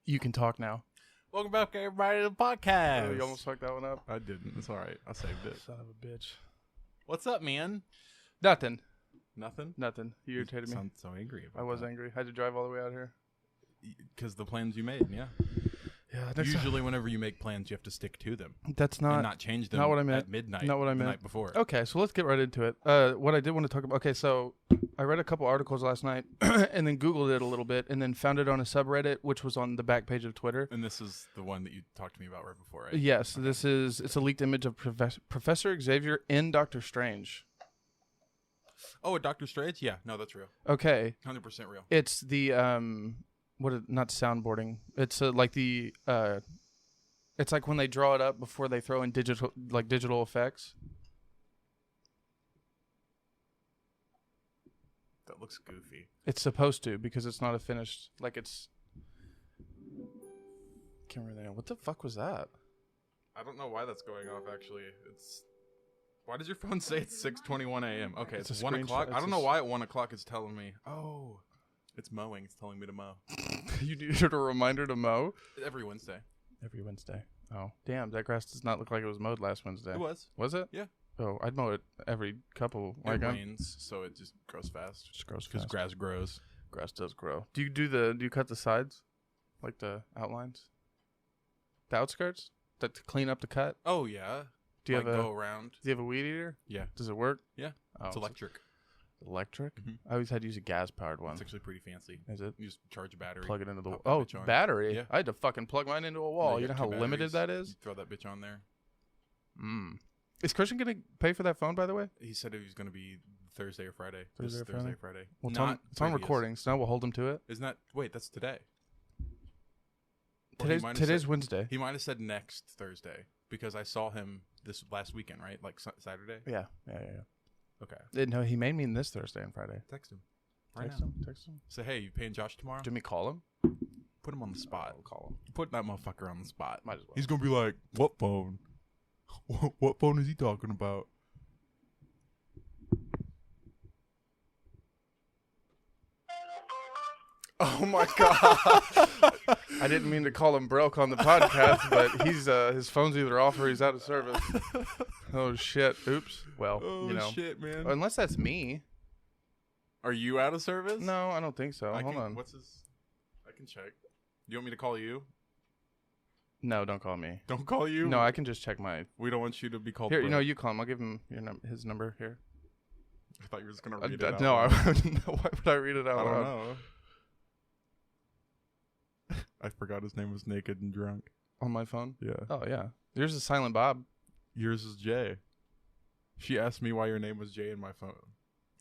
You can talk now. Welcome back, everybody, to the podcast. Oh, you almost fucked that one up. I didn't. It's all right. I saved it. Son of a bitch. What's up, man? Nothing. Nothing? You irritated me. Sound so angry about I was angry. I had to drive all the way out here. Because the plans you made, yeah. Yeah. Usually whenever you make plans, you have to stick to them. That's and not change them not what I meant. at midnight Not what I the meant. night before. Okay, so let's get right into it. What I did want to talk about. Okay, so I read a couple articles last night and then Googled it a little bit and then found it on a subreddit, which was on the back page of Twitter. And this is the one that you talked to me about right before, right? Yes, okay. It's a leaked image of Professor Xavier in Doctor Strange. Oh, a Doctor Strange? Yeah, no, that's real. Okay. 100% real. It's the not soundboarding. It's like the it's like when they draw it up before they throw in digital effects. That looks goofy. It's supposed to because it's not a finished it's can't remember. What the fuck was that? I don't know why that's going off actually. Why does your phone say it's 6:21 a.m.? Okay, it's 1 o'clock. I don't know why at 1 o'clock it's telling me. Oh, it's mowing. It's telling me to mow. You needed a reminder to mow? Every Wednesday. Every Wednesday. Oh, damn. That grass does not look like it was mowed last Wednesday. It was. Was it? Yeah. Oh, I'd mow it every couple. It rains, so it just grows fast. Just grows fast. Because grass grows. Grass does grow. Do you cut the sides? Like the outlines? The outskirts? To clean up the cut? Oh, yeah. Do you go around? Do you have a weed eater? Yeah. Does it work? Yeah. Oh, it's electric. Electric? Mm-hmm. I always had to use a gas-powered one. It's actually pretty fancy. Is it? You just charge a battery. Plug it into the wall. Oh, battery? Yeah. I had to fucking plug mine into a wall. No, you know how limited that is? You throw that bitch on there. Is Christian going to pay for that phone, by the way? He said it was going to be Thursday or Friday. Thursday or Friday. Well, it's on recording, so now we'll hold him to it. Isn't that... Wait, that's today. Today's Wednesday. He might have said next Thursday because I saw him this last weekend, right? Like Saturday? Yeah. Okay. No, he may mean this Thursday and Friday. Text him. Text him. Say, hey, you paying Josh tomorrow? Do me call him? Put him on the spot. I'll call him. Put that motherfucker on the spot. Might as well. He's going to be like, what phone? What phone is he talking about? Oh my god! I didn't mean to call him broke on the podcast, but he's his phone's either off or he's out of service. Oh shit! Oops. Well, shit, man. Unless that's me. Are you out of service? No, I don't think so. Hold on. What's his? I can check. Do you want me to call you? No, don't call me. Don't call you? No, I can just check my. We don't want you to be called. Here, you call him. I'll give him his number here. I thought you were just gonna read it out. No, why would I read it out? I don't know. I forgot his name was Naked and Drunk. On my phone? Yeah. Oh, yeah. Yours is Silent Bob. Yours is Jay. She asked me why your name was Jay in my phone.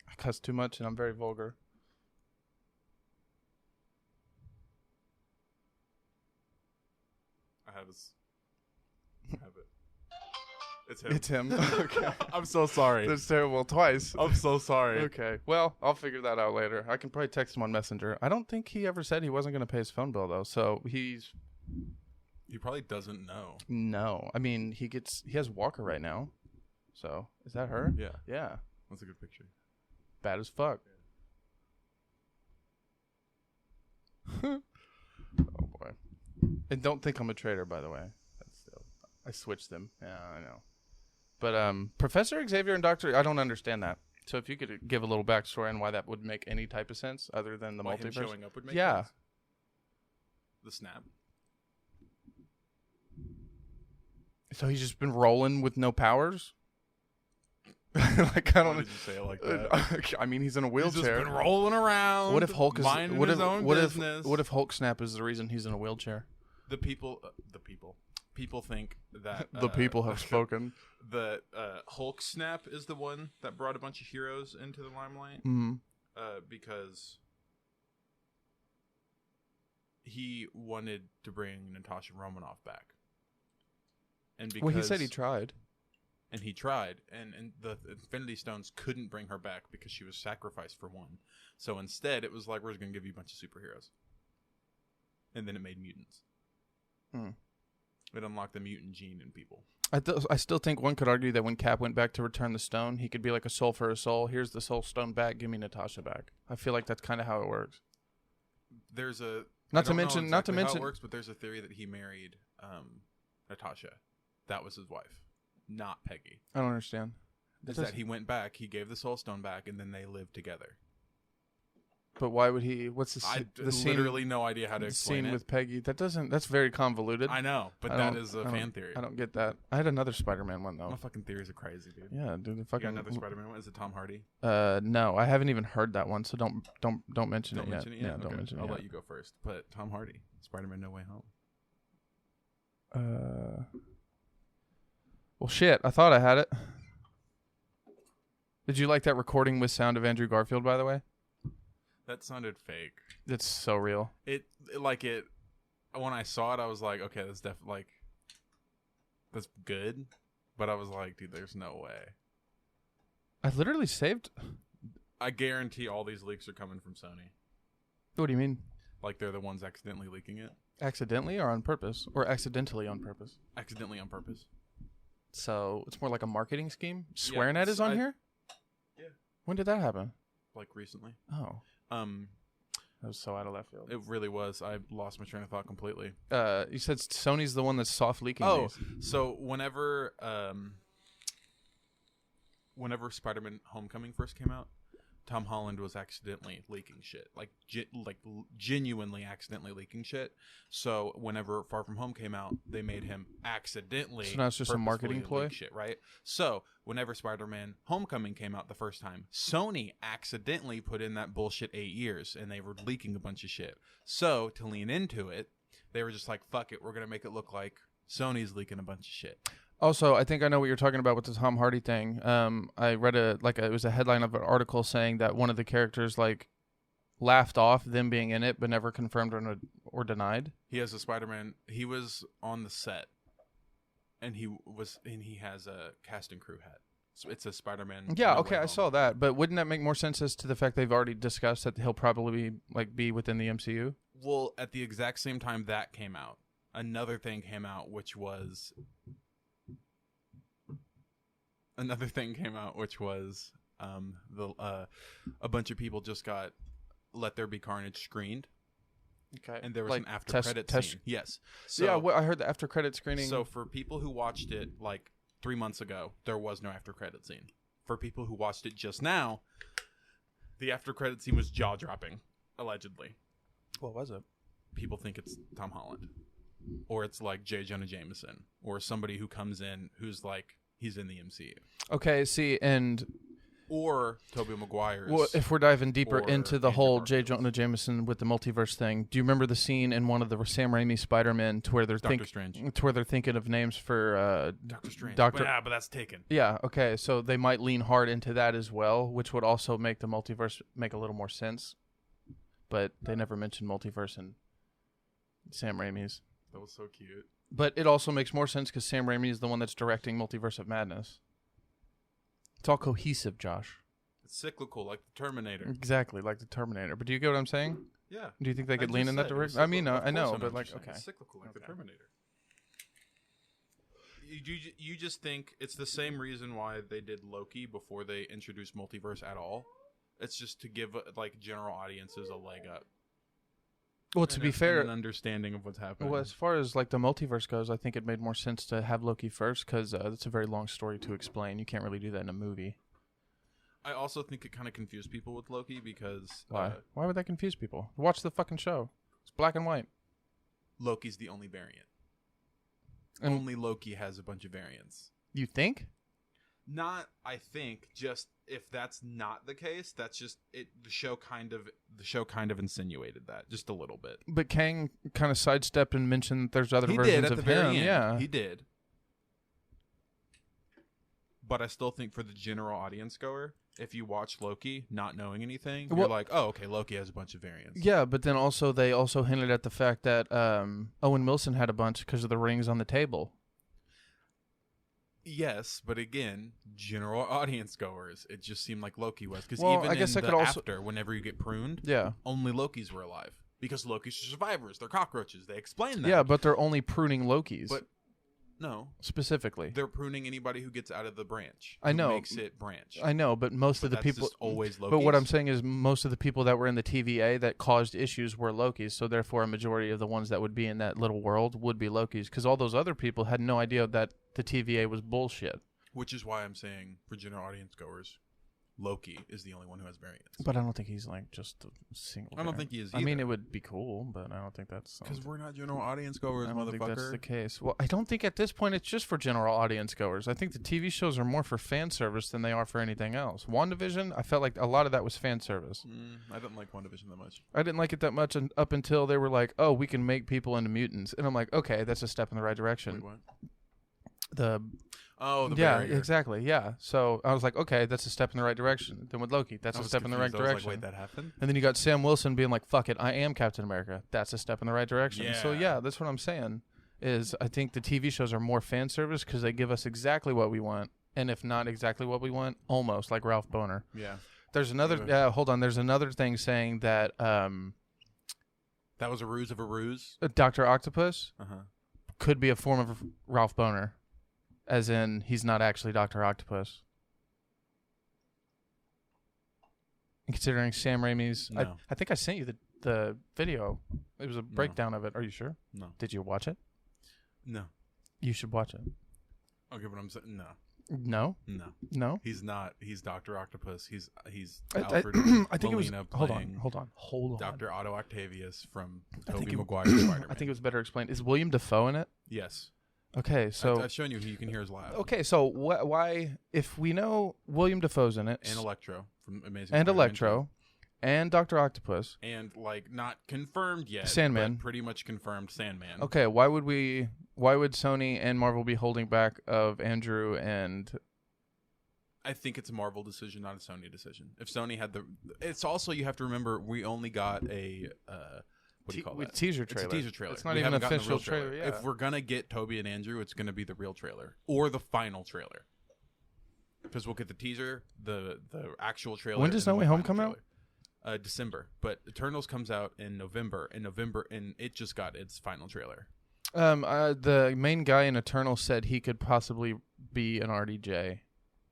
I cuss too much and I'm very vulgar. I have it. It's him. It's him. Okay. I'm so sorry. That's terrible. Twice. I'm so sorry. Okay. Well, I'll figure that out later. I can probably text him on Messenger. I don't think he ever said he wasn't going to pay his phone bill, though. So He probably doesn't know. No. I mean, he has Walker right now. So, is that her? Yeah. Yeah. That's a good picture. Bad as fuck. Yeah. Oh, boy. And don't think I'm a traitor, by the way. I switched them. Yeah, I know. But Professor Xavier and I don't understand that. So if you could give a little backstory on why that would make any type of sense other than the multiverse. Him showing up would make sense? The snap. So he's just been rolling with no powers? Like, I don't know. Why did you say it like that? I mean, he's in a wheelchair. He's just been rolling around. What if Hulk is minding his own business? What if Hulk snap is the reason he's in a wheelchair? People think that the people have spoken. The Hulk snap is the one that brought a bunch of heroes into the limelight. Mm-hmm. Because he wanted to bring Natasha Romanoff back. And because he said he tried. And he tried, and the Infinity Stones couldn't bring her back because she was sacrificed for one. So instead, it was like, we're just going to give you a bunch of superheroes. And then it made mutants. It unlocked the mutant gene in people. I still think one could argue that when Cap went back to return the stone, he could be like a soul for a soul. Here's the soul stone back. Give me Natasha back. I feel like that's kind of how it works. There's a Not to mention, how it works, but there's a theory that he married Natasha. That was his wife, not Peggy. I don't understand. That he went back, he gave the Soul Stone back, and then they lived together. But why would he? What's the scene? Literally no idea how to explain scene it. with Peggy. That's very convoluted. I know, but that is a fan theory. I don't get that. I had another Spider-Man one though. My fucking theories are crazy, dude. Yeah, dude. The fucking another Spider-Man one. Is it Tom Hardy? No, I haven't even heard that one. So don't mention it yet. Yeah, okay. don't mention it. I'll yet. let you go first. But Tom Hardy, Spider-Man: No Way Home. Well, shit. I thought I had it. Did you like that recording with sound of Andrew Garfield? By the way. That sounded fake. It's so real. It when I saw it, I was like, okay, that's definitely that's good. But I was like, dude, there's no way. I literally saved. I guarantee all these leaks are coming from Sony. What do you mean? Like they're the ones accidentally leaking it? Accidentally or on purpose? Or accidentally on purpose? Accidentally on purpose. So it's more like a marketing scheme? SwearNet is on here? Yeah. When did that happen? Like recently. Oh. That was so out of left field. It really was. I lost my train of thought completely. You said Sony's the one that's soft leaking these. So whenever Spider-Man Homecoming first came out, Tom Holland was accidentally leaking shit, like genuinely accidentally leaking shit. So whenever Far From Home came out, they made him accidentally. So now it's just a marketing ploy, shit, right? So whenever Spider-Man Homecoming came out the first time, Sony accidentally put in that bullshit 8 years, and they were leaking a bunch of shit. So to lean into it, they were just like, "Fuck it, we're gonna make it look like Sony's leaking a bunch of shit." Also, I think I know what you're talking about with the Tom Hardy thing. I read it was a headline of an article saying that one of the characters laughed off them being in it, but never confirmed or denied. He has a Spider-Man. He was on the set, and he has a cast and crew hat. So it's a Spider-Man. Yeah, okay, I saw that, but wouldn't that make more sense as to the fact they've already discussed that he'll probably be within the MCU? Well, at the exact same time that came out, another thing came out, which was. A bunch of people just got Let There Be Carnage screened. Okay. And there was an after credit scene. Yes. So, yeah, I heard the after credit screening. So for people who watched it 3 months ago, there was no after credit scene. For people who watched it just now, the after credit scene was jaw dropping, allegedly. What was it? People think it's Tom Holland, or it's like J. Jonah Jameson, or somebody who comes in who's he's in the MCU. Okay, see, or Tobey Maguire. Well, if we're diving deeper into the whole J. Jonah Jameson with the multiverse thing, do you remember the scene in one of the Sam Raimi Spider-Man to where they're thinking of names for Doctor Strange? But that's taken. Yeah. Okay. So they might lean hard into that as well, which would also make the multiverse make a little more sense. But they never mentioned multiverse in Sam Raimi's. That was so cute. But it also makes more sense because Sam Raimi is the one that's directing Multiverse of Madness. It's all cohesive, Josh. It's cyclical, like the Terminator. Exactly, like the Terminator. But do you get what I'm saying? Yeah. Do you think they could lean in that direction? I mean, I know, but okay. It's cyclical, like the Terminator. You just think it's the same reason why they did Loki before they introduced multiverse at all. It's just to give general audiences a leg up. Well, to be fair, an understanding of what's happening. Well, as far as the multiverse goes, I think it made more sense to have Loki first because it's a very long story to explain. You can't really do that in a movie. I also think it kind of confused people with Loki because why? Why would that confuse people? Watch the fucking show. It's black and white. Loki's the only variant. And only Loki has a bunch of variants. You think? Not, I think. Just if that's not the case, that's just it. The show kind of insinuated that just a little bit. But Kang kind of sidestepped and mentioned that there's other versions of him. Yeah, he did. But I still think for the general audience goer, if you watch Loki not knowing anything, you're like, oh, okay, Loki has a bunch of variants. Yeah, but then they also hinted at the fact that Owen Wilson had a bunch because of the rings on the table. Yes, but again, general audience goers, it just seemed like Loki was. Because whenever you get pruned, only Lokis were alive. Because Lokis are survivors. They're cockroaches. They explain that. Yeah, but they're only pruning Lokis. But No. Specifically. They're pruning anybody who gets out of the branch. I know. Makes it branch. I know, but most But of the that's people... just always Lokis. But what I'm saying is most of the people that were in the TVA that caused issues were Lokis, so therefore a majority of the ones that would be in that little world would be Lokis, because all those other people had no idea that the TVA was bullshit. Which is why I'm saying, for general audience goers, Loki is the only one who has variants. But I don't think he's like just a single I don't variant. think he is either. I mean, it would be cool, but I don't think that's... Because we're not general audience goers, I don't motherfucker. think that's the case. Well, I don't think at this point it's just for general audience goers. I think the TV shows are more for fan service than they are for anything else. WandaVision, I felt like a lot of that was fan service. I didn't like WandaVision that much. I didn't like it that much up until they were like, oh, we can make people into mutants. And I'm like, okay, that's a step in the right direction. Wait, what? The barrier. exactly, yeah. So I was like, okay, that's a step in the right direction. Then with Loki, that's a step in the right direction. Wait, that happened? And then you got Sam Wilson being like, fuck it, I am Captain America. That's a step in the right direction. So Yeah. yeah, that's what I'm saying. Is I think the TV shows are more fan service because they give us exactly what we want, and if not exactly what we want, almost like Ralph Boner. Yeah. There's another. Hold on. There's another thing saying that That was a ruse of a ruse? Dr. Octopus Uh-huh. could be a form of Ralph Boner, as in he's not actually Dr. Octopus. And considering Sam Raimi's, No. I think I sent you the video. It was a breakdown of it. Are you sure? No. Did you watch it? No. You should watch it. Okay, but I'm saying no. No? No. No? He's not. He's Dr. Octopus. He's I Alfred think it was. Molina Hold playing on. Dr. Otto Octavius from I think Tobey it- Maguire's Spider-Man. I think it was better explained. Is William Dafoe in it? Yes. Okay, so I've shown you. You can hear his laugh. okay, so why? If we know William Dafoe's in it, And Electro from Amazing and Spider-Man Electro, and Dr. Octopus. 2. And like not confirmed yet. Sandman. But pretty much confirmed Sandman. Okay, why would Sony and Marvel be holding back of Andrew and? I think it's a Marvel decision, not a Sony decision. If Sony had it's also, you have to remember, we only got a what do you call that? Teaser trailer. It's a teaser trailer. It's not We even an haven't gotten the official real trailer. Yeah. If we're gonna get Toby and Andrew, it's gonna be the real trailer or the final trailer. Because we'll get the teaser, the actual trailer. When does and No then Way the Home final come trailer. December, but Eternals comes out in November. And it just got its final trailer. The main guy in Eternal said he could possibly be an RDJ,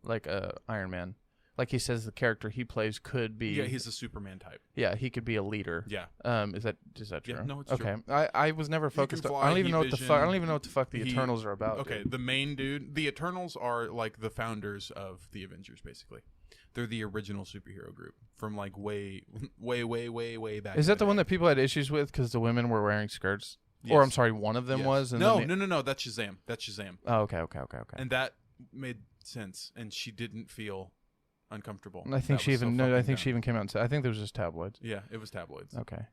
like Iron Man. Like he says, the character he plays could be. Yeah, he's a Superman type. Yeah, he could be a leader. Yeah. Is that true? Yeah, no, it's okay. true. I was never focused. fly, I don't even know what the vision, fuck. I don't even know what the fuck the Eternals are about. Okay, dude. the main dude. The Eternals are like the founders of the Avengers, basically. They're the original superhero group from like way back. Is in that the one day. that people had issues with because the women were wearing skirts? Yes. Or I'm sorry, one of them Yes. was. And No, then no. That's Shazam. That's Shazam. Oh, okay. And that made sense. And she didn't feel uncomfortable. I think That she was so even. No, I fucking think she dumb. even came out and said. I think there was just tabloids. Yeah, it was tabloids. Okay.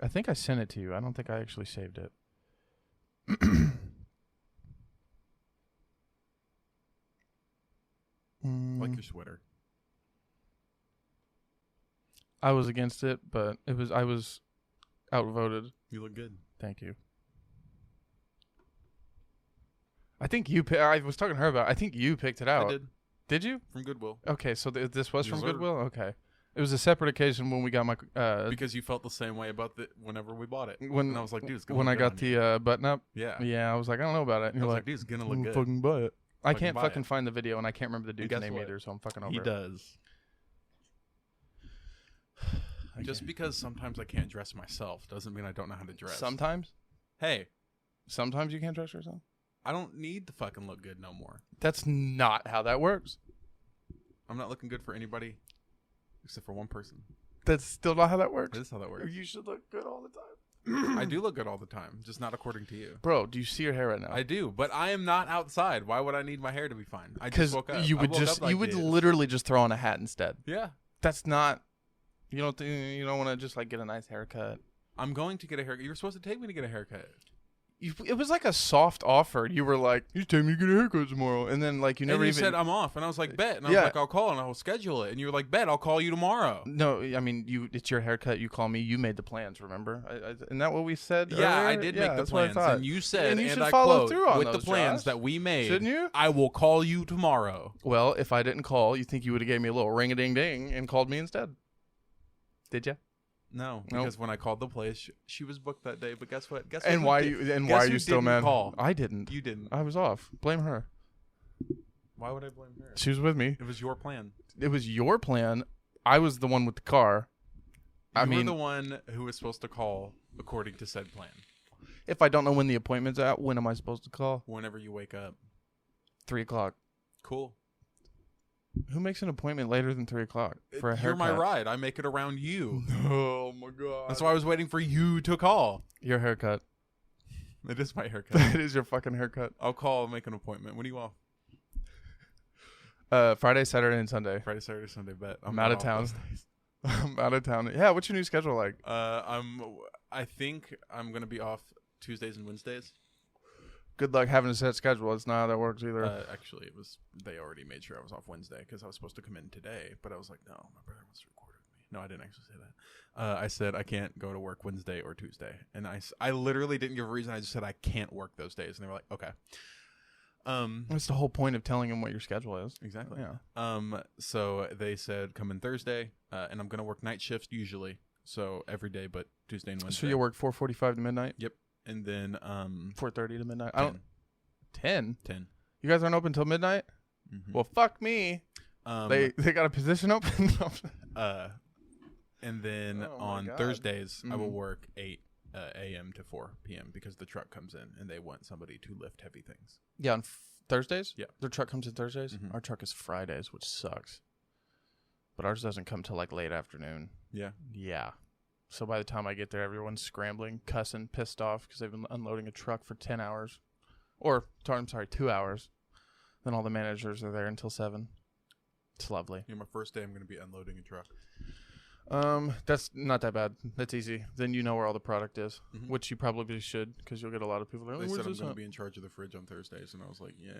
I think I sent it to you. I don't think I actually saved it. Like your sweater. I was against it, but I was outvoted. You look good. Thank you. I think you. I was talking to her about. I think you picked it out. I did. Did you? From Goodwill. Okay, so this was from Yes, sir. Goodwill. Okay, it was a separate occasion when we got my. Because you felt the same way about whenever we bought it. when And I was like, dude, it's gonna when look I good got on you. the button up. Yeah. Yeah, I was like, I don't know about it. And I you're was like, like, dude, it's gonna look good. fucking buy it. I Fucking can't buy fucking it. find the video, and I can't remember the dude's guess name what? either, so I'm fucking over He it. does. I Just can't- because sometimes I can't dress myself doesn't mean I don't know how to dress. Sometimes Hey, you can't dress yourself. I don't need to fucking look good no more. That's not how that works. I'm not looking good for anybody except for one person. That's still not how that works. This is how that works. You should look good all the time. I do look good all the time, just not according to you. Bro, do you see your hair right now? I do, but I am not outside. Why would I need my hair to be fine? I Because just woke up. you I would woke up just like you would this. literally just throw on a hat instead. Yeah. That's not. You don't want to just like get a nice haircut. I'm going to get a haircut. You were supposed to take me to get a haircut. It was like a soft offer. You were like, "You take me to get a haircut tomorrow," and then like you never and you even said I'm off, and I was like, bet. And I Yeah. was like, I'll call and I'll schedule it. And you were like, bet, I'll call you tomorrow. No, I mean it's your haircut. You call me. You made the plans. Remember? Isn't that what we said? Yeah, I earlier? did Yeah, make the that's what I plans, thought. and you said, And you should I follow quote, through on with those, the plans Josh. that we made. Shouldn't you? I will call you tomorrow. Well, if I didn't call, you think you would have gave me a little ring-a-ding-ding and called me instead? Did you? No, Nope. because when I called the place, she was booked that day. But guess what? And why are you still mad? Call? I didn't. You didn't. I was off. Blame her. Why would I blame her? She was with me. It was your plan. It was your plan. I was the one with the car. You were the one who was supposed to call according to said plan. If I don't know when the appointment's at, when am I supposed to call? Whenever you wake up. 3 o'clock. Cool. Who makes an appointment later than 3 o'clock for a haircut? You're my ride. I make it around you. Oh my god. That's why I was waiting for you to call. Your haircut. It is my haircut. It is your fucking haircut. I'll call and make an appointment. When are you off? Friday, Saturday, and Sunday. Friday, Saturday, Sunday. Bet I'm out of town. I'm out of town. Yeah, what's your new schedule like? I think I'm gonna be off Tuesdays and Wednesdays. Good luck having a set schedule. It's not how that works either. Actually, they already made sure I was off Wednesday because I was supposed to come in today, but I was like, no, my brother wants to record with me. No, I didn't actually say that. I said I can't go to work Wednesday or Tuesday, and I literally didn't give a reason. I just said I can't work those days, and they were like, okay. That's the whole point of telling them what your schedule is. Exactly. Yeah. So they said come in Thursday, and I'm gonna work night shifts usually, so every day but Tuesday and Wednesday. So you work 4:45 to midnight. Yep. And then 4:30 to midnight. 10. I don't. 10. 10. You guys aren't open till midnight. Mm-hmm. Well, fuck me. They got a position open. And then on God. Thursdays I will work 8 a.m. to 4 p.m. because the truck comes in and they want somebody to lift heavy things. Yeah, on Thursdays. Yeah, their truck comes in Thursdays. Mm-hmm. Our truck is Fridays, which sucks. But ours doesn't come till like late afternoon. Yeah. Yeah. So by the time I get there, everyone's scrambling, cussing, pissed off because they've been unloading a truck for 10 hours. Or, I'm sorry, 2 hours. Then all the managers are there until 7. It's lovely. Yeah, my first day I'm going to be unloading a truck. That's not that bad. That's easy. Then you know where all the product is, which you probably should because you'll get a lot of people there. They said I'm going to be in charge of the fridge on Thursdays, and I was like, yay.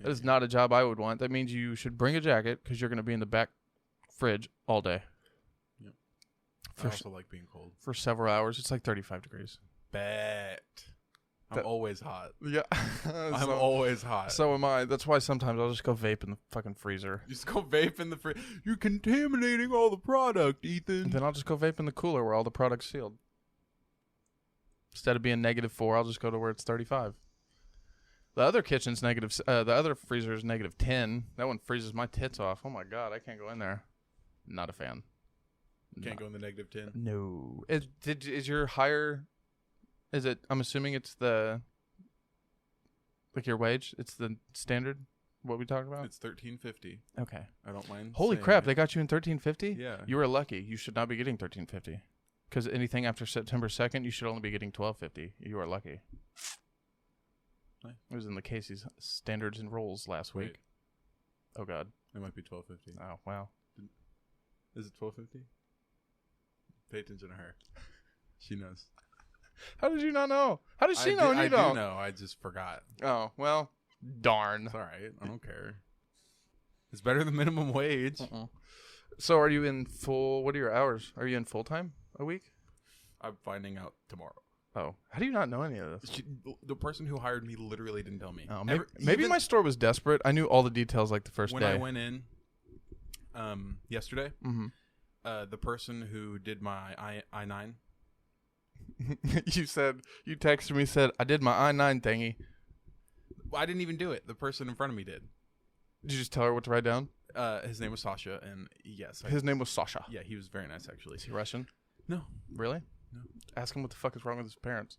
That is not a job I would want. That means you should bring a jacket because you're going to be in the back fridge all day. I also like being cold. For several hours. It's like 35 degrees. Bet. I'm always hot. Yeah. I'm always hot. So am I. That's why sometimes I'll just go vape in the fucking freezer. Just go vape in the fridge. You're contaminating all the product, Ethan. And then I'll just go vape in the cooler where all the product's sealed. Instead of being -4, I'll just go to where it's 35. The other kitchen's negative. The other freezer is -10. That one freezes my tits off. Oh my god, I can't go in there. Not a fan. Can't go in the -10. No. Is your higher? Is it? I'm assuming it's the. Like your wage. It's the standard. What we talking about? It's $13.50. Okay. I don't mind. Holy saying crap! it. They got you in $13.50. Yeah. You were lucky. You should not be getting $13.50. Because anything after September 2nd, you should only be getting $12.50. You are lucky. Nice. It was in the Casey's standards and rules last week. Oh god. It might be $12.50. Oh wow. Is it $12.50? Pay attention to her. She knows. How did you not know? How did she know? And you I don't? do know. I just forgot. Oh well. Darn. It's all right. I don't care. It's better than minimum wage. So are you in full? What are your hours? Are you in full time a week? I'm finding out tomorrow. Oh, how do you not know any of this? The person who hired me literally didn't tell me. Oh, maybe my store was desperate. I knew all the details like the first day. When I went in yesterday, the person who did my I-9. You texted me, said, I did my I-9 thingy. Well, I didn't even do it. The person in front of me did. Did you just tell her what to write down? His name was Sasha, and yes. His name was Sasha? Yeah, he was very nice, actually. Is he Russian? No. Really? No. Ask him what the fuck is wrong with his parents.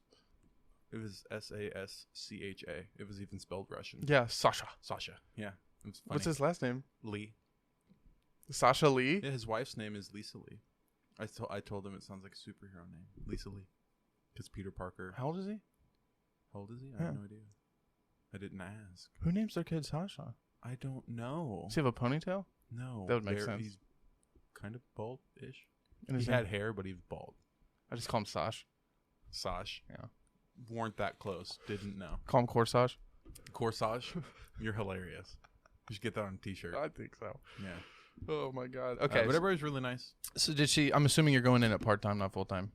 It was Sascha. It was even spelled Russian. Yeah, Sasha. Sasha, yeah. It was funny. What's his last name? Lee. Sasha Lee? Yeah, his wife's name is Lisa Lee. I told him it sounds like a superhero name. Lisa Lee. Because Peter Parker. How old is he? How old is he? I have no idea. I didn't ask. Who names their kid Sasha? I don't know. Does he have a ponytail? No. That would make sense. He's kind of bald-ish. And he had hair, but he was bald. I just call him Sash. Sash. Yeah. Weren't that close. Didn't know. Call him Corsage? Corsage? You're hilarious. You should get that on a t-shirt. I think so. Yeah. Oh, my God. Okay. But everybody's really nice. So did she... I'm assuming you're going in at part-time, not full-time.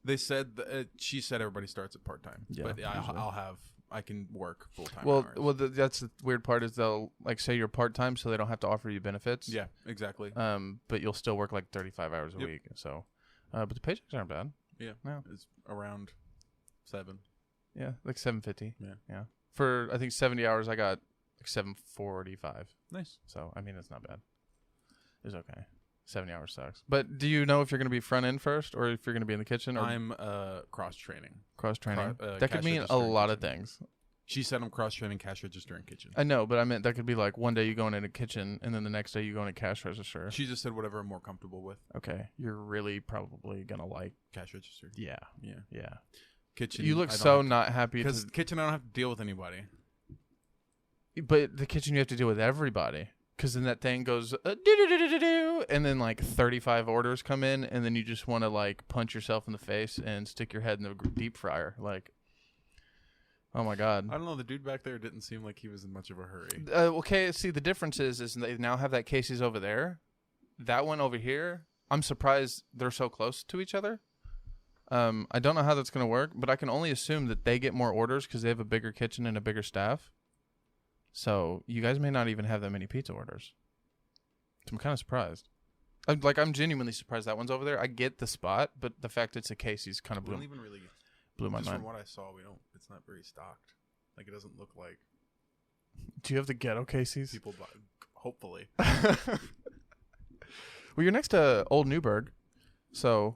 They said... she said everybody starts at part-time. Yeah. But I can work full-time hours. Well, that's the weird part is they'll, like, say you're part-time so they don't have to offer you benefits. Yeah, exactly. But you'll still work, like, 35 hours a week. So But the paychecks aren't bad. Yeah. No. It's around 7. Yeah, like $7.50. Yeah. For I think 70 hours, I got like $7.45. Nice. So I mean, it's not bad. It's okay. 70 hours sucks. But do you know if you're going to be front end first, or if you're going to be in the kitchen? Or I'm cross training. cross training. That could cash mean register a and lot of kitchen. things. She said I'm cross training cash register and kitchen. I know, but I meant that could be like one day you go in a kitchen, and then the next day you go in a cash register. She just said whatever I'm more comfortable with. Okay, you're really probably gonna like Cash register. Yeah. Kitchen. You look I don't so have to- not happy Because kitchen, I don't have to deal with anybody. but the kitchen you have to deal with everybody. Because then that thing goes do, and then like 35 orders come in, and then you just want to like punch yourself in the face and stick your head in the deep fryer. Like, oh my god. I don't know. The dude back there didn't seem like he was in much of a hurry. Okay, see the difference is they now have that Casey's over there. That one over here, I'm surprised they're so close to each other. I don't know how that's going to work, but I can only assume that they get more orders because they have a bigger kitchen and a bigger staff. So you guys may not even have that many pizza orders. So I'm kind of surprised. I'm genuinely surprised that one's over there. I get the spot, but the fact it's a Casey's kind of We don't even really. blew my Just mind. from what I saw, we don't. It's not very stocked. Like it doesn't look like Do you have the ghetto Casey's? people buy. Hopefully. Well, you're next to Old Newburgh, so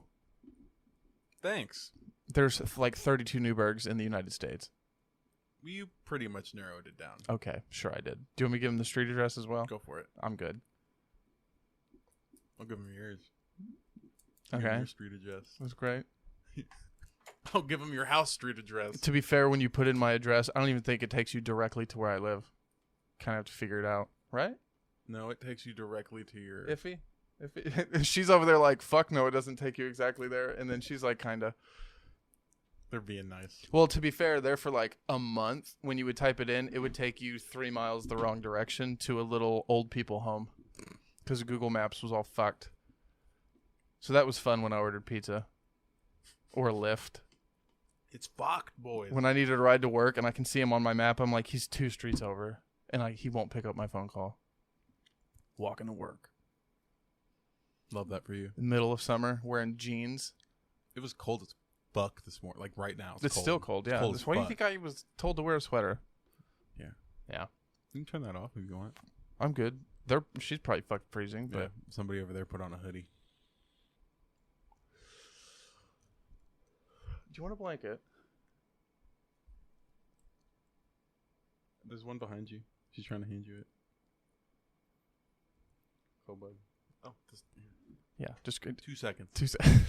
Thanks. there's like 32 Newburghs in the United States. You pretty much narrowed it down. Okay, sure I did. Do you want me to give him the street address as well? Go for it. I'm good. I'll give him yours. Give him Okay, Your street address. that's great. I'll give him your house street address. To be fair, when you put in my address, I don't even think it takes you directly to where I live. Kind of have to figure it out, right? No, it takes you directly to your. Iffy. She's over there like, fuck no, it doesn't take you exactly there. And then she's like, kind of. They're being nice. Well, to be fair, there for like a month, when you would type it in, it would take you 3 miles the wrong direction to a little old people home because Google Maps was all fucked. So that was fun when I ordered pizza or Lyft. It's fucked, boys. When I needed a ride to work and I can see him on my map, I'm like, he's 2 streets over, and he won't pick up my phone call. Walking to work. Love that for you. Middle of summer, wearing jeans. It was cold as fuck this morning. Like right now. It's still cold, yeah. cold as Why do you fuck. think I was told to wear a sweater? You can turn that off if you want. I'm good. She's probably fucking freezing, but Yeah. Somebody over there put on a hoodie. do you want a blanket? There's one behind you. She's trying to hand you it. Oh, bud. Oh, this, Yeah, just good. 2 seconds. 2 seconds.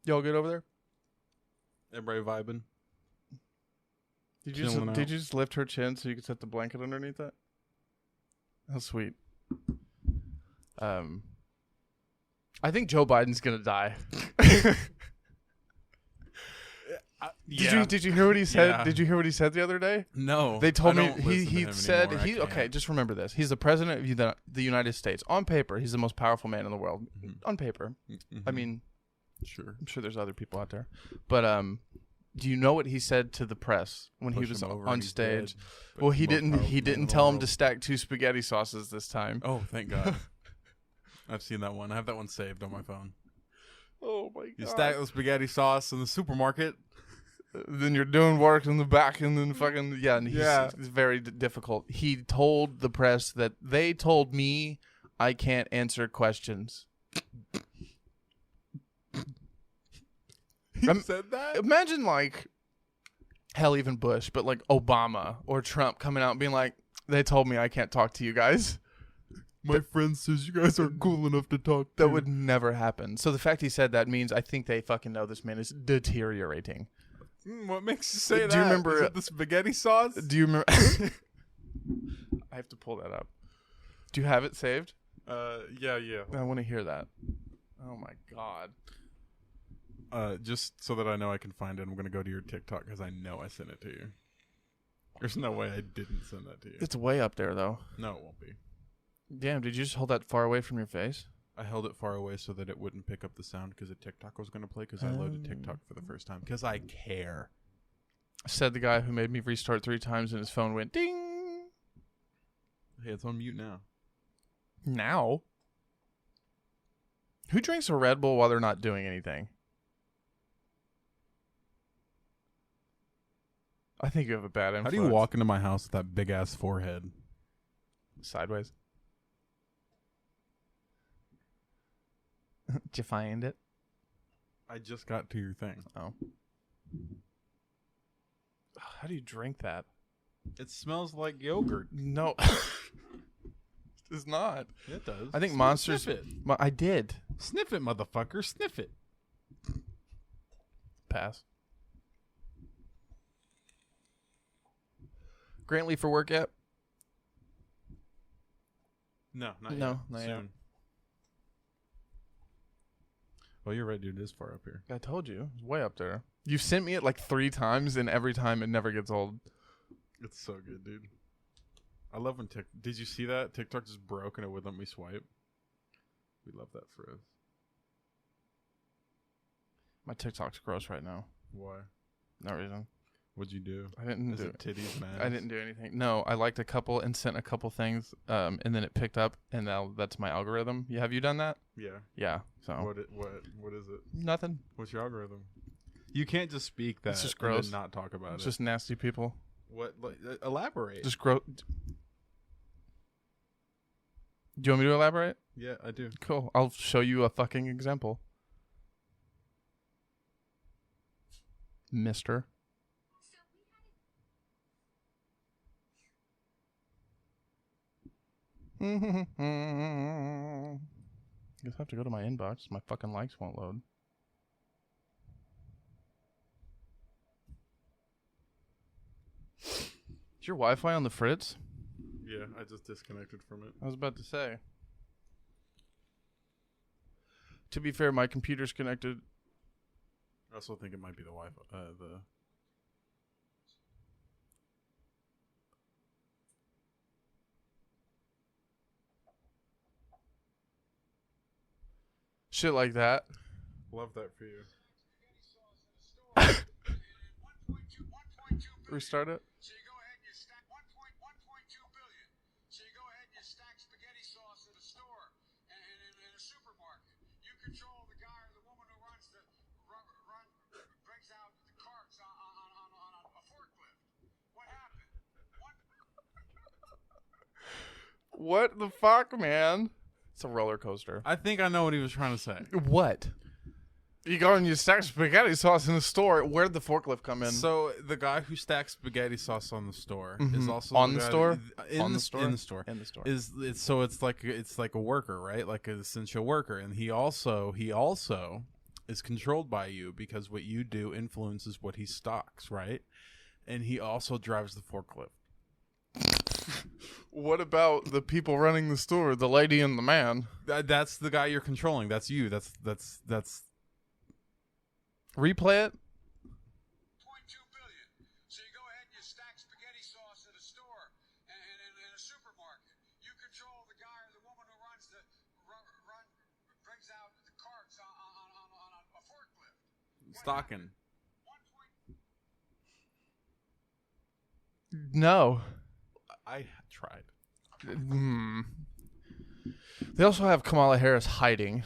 Y'all good over there? Everybody vibing. Did you Chilling out. just lift her chin so you could set the blanket underneath that? How sweet. I think Joe Biden's gonna die. Did you hear what he said? Yeah. Did you hear what he said the other day? No. They told I me don't listen to he him said anymore. I can't. okay. Just remember this: he's the president of the United States. On paper, he's the most powerful man in the world. Mhm. On paper, Mhm. I mean, Sure. I'm sure there's other people out there, but do you know what he said to the press when he Push was him over on and he's stage? dead, but Well, he's he the most didn't. powerful He man in didn't the tell him to world. stack 2 spaghetti sauces this time. Oh, thank God. I've seen that one. I have that one saved on my phone. Oh my god! You stack the spaghetti sauce in the supermarket. Then you're doing work in the back, and then fucking yeah. And Yeah. it's very difficult. He told the press that they told me I can't answer questions. He said that? Imagine like, hell, even Bush, but like Obama or Trump coming out and being like, they told me I can't talk to you guys. My friend says you guys aren't cool enough to talk to. That would never happen. So the fact he said that means I think they fucking know this man is deteriorating. What makes you say that? Do you remember- Is it the spaghetti sauce? Do you remember? I have to pull that up. Do you have it saved? Yeah. I want to hear that. Oh my god. Just so that I know I can find it, I'm gonna go to your TikTok because I know I sent it to you. There's no way I didn't send that to you. It's way up there though. No, it won't be. Damn, did you just hold that far away from your face? I held it far away so that it wouldn't pick up the sound because a TikTok was going to play because I loaded TikTok for the first time because I care. Said the guy who made me restart 3 times and his phone went ding. Hey, it's on mute now. Now? Who drinks a Red Bull while they're not doing anything? I think you have a bad influence. How do you walk into my house with that big ass forehead? Sideways. Did you find it? I just got to your thing. Oh. How do you drink that? It smells like yogurt. No. It's not. It does. I think Monsters... Sniff it. I did. Sniff it, motherfucker. Sniff it. Pass. Grantley for work yet? No, not yet. No, not Soon. yet. Well, you're right, dude. It is far up here. I told you. It's way up there. You sent me it like 3 times, and every time it never gets old. It's so good, dude. I love when Did you see that? TikTok just broke and it wouldn't let me swipe. We love that for us. My TikTok's gross right now. Why? No reason. What'd you do? I didn't Is do it titties and ass? I didn't do anything. No, I liked a couple and sent a couple things, and then it picked up, and now that's my algorithm. Have you done that? Yeah. Yeah. So What is it? nothing. What's your algorithm? You can't just speak that. It's just and gross. then not talk about It's it. just nasty people. What? Elaborate. Just gross. Do you want me to elaborate? Yeah, I do. Cool. I'll show you a fucking example. Mister. Guess I have to go to my inbox. My fucking likes won't load. Is your Wi-Fi on the fritz? Yeah, I just disconnected from it. I was about to say. To be fair, my computer's connected. I also think it might be the Wi-Fi. Shit like that. Love that for you. Restart it. So you go ahead and you stack 1.2 billion. So you go ahead and you stack spaghetti sauce at a store and in a supermarket. You control the guy or the woman who runs the brings out the carts on a forklift. What happened? What the fuck, man? It's a roller coaster. I think I know what he was trying to say. What? You go and you stack spaghetti sauce in the store. Where'd the forklift come in? So the guy who stacks spaghetti sauce on the store is also On the guy store? in On the the store? in the store In the store. It's like a worker, right? Like an essential worker, and he also is controlled by you because what you do influences what he stocks, right? And he also drives the forklift. What about the people running the store, the lady and the man? That's the guy you're controlling. That's you. That's Replay it. 0.2 billion. So you go ahead and you stack spaghetti sauce at a store and in a supermarket. You control the guy or the woman who runs the brings out the carts on a forklift. stocking. No. I tried. They also have Kamala Harris hiding.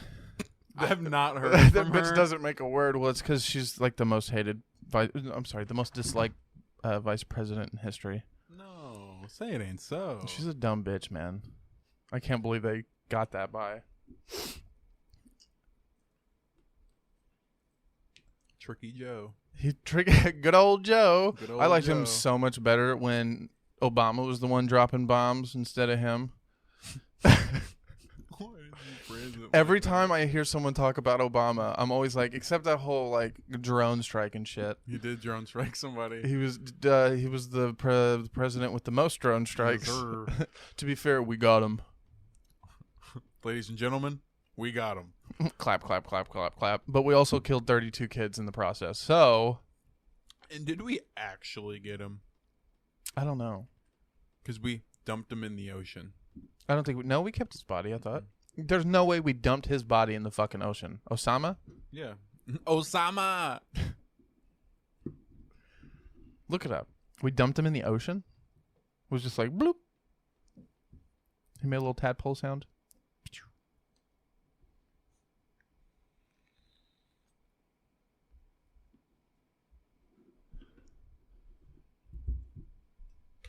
I have not heard That from bitch her. doesn't make a word. Well, it's because she's like the most hated. The most disliked vice president in history. No, say it ain't so. She's a dumb bitch, man. I can't believe they got that by. Tricky Joe. Good old Joe. Good old I liked Joe. him so much better when Obama was the one dropping bombs instead of him. Every time I hear someone talk about Obama, I'm always like, except that whole like drone strike and shit. You did drone strike somebody. He was the president with the most drone strikes. Yes, sir. To be fair, we got him. Ladies and gentlemen, we got him. Clap, clap, clap, clap, clap. But we also killed 32 kids in the process. So And did we actually get him? I don't know. Because we dumped him in the ocean. I don't think we kept his body. I thought There's no way we dumped his body in the fucking ocean. Osama? Yeah. Osama. Look it up. We dumped him in the ocean? It was just like bloop. He made a little tadpole sound.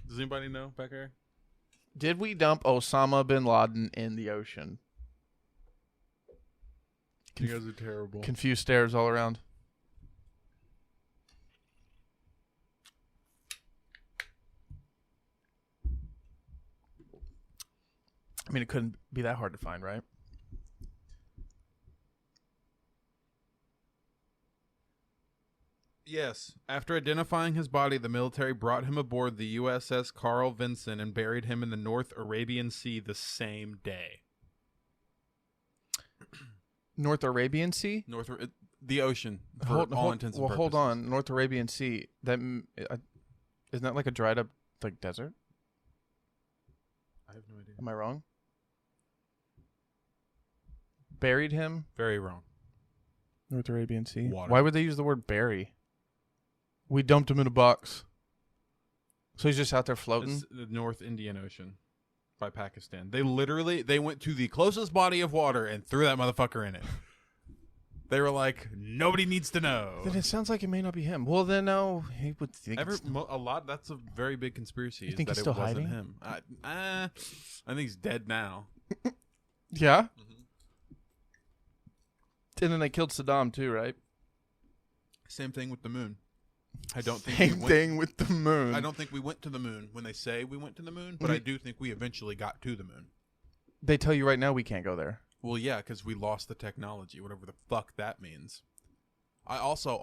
Does anybody know back here? Did we dump Osama bin Laden in the ocean? You guys are terrible. Confused stares all around. I mean, it couldn't be that hard to find, right? Yes. After identifying his body, the military brought him aboard the USS Carl Vinson and buried him in the North Arabian Sea the same day. North Arabian Sea? The ocean, for all intents and purposes. Hold on. North Arabian Sea. Isn't that like a dried up like desert? I have no idea. Am I wrong? Buried him? Very wrong. North Arabian Sea. Water. Why would they use the word bury? We dumped him in a box. So he's just out there floating? It's the North Indian Ocean by Pakistan. They went to the closest body of water and threw that motherfucker in it. They were like, nobody needs to know. Then it sounds like it may not be him. Well, then no, he would think A lot. That's a very big conspiracy. You think that he's still it wasn't hiding? him. I think he's dead now. Yeah? Mm-hmm. And then they killed Saddam too, right? Same thing with the moon. I don't think Same thing with the moon. I don't think we went to the moon when they say we went to the moon, but I do think we eventually got to the moon. They tell you right now we can't go there. Well, yeah, because we lost the technology, whatever the fuck that means. I also,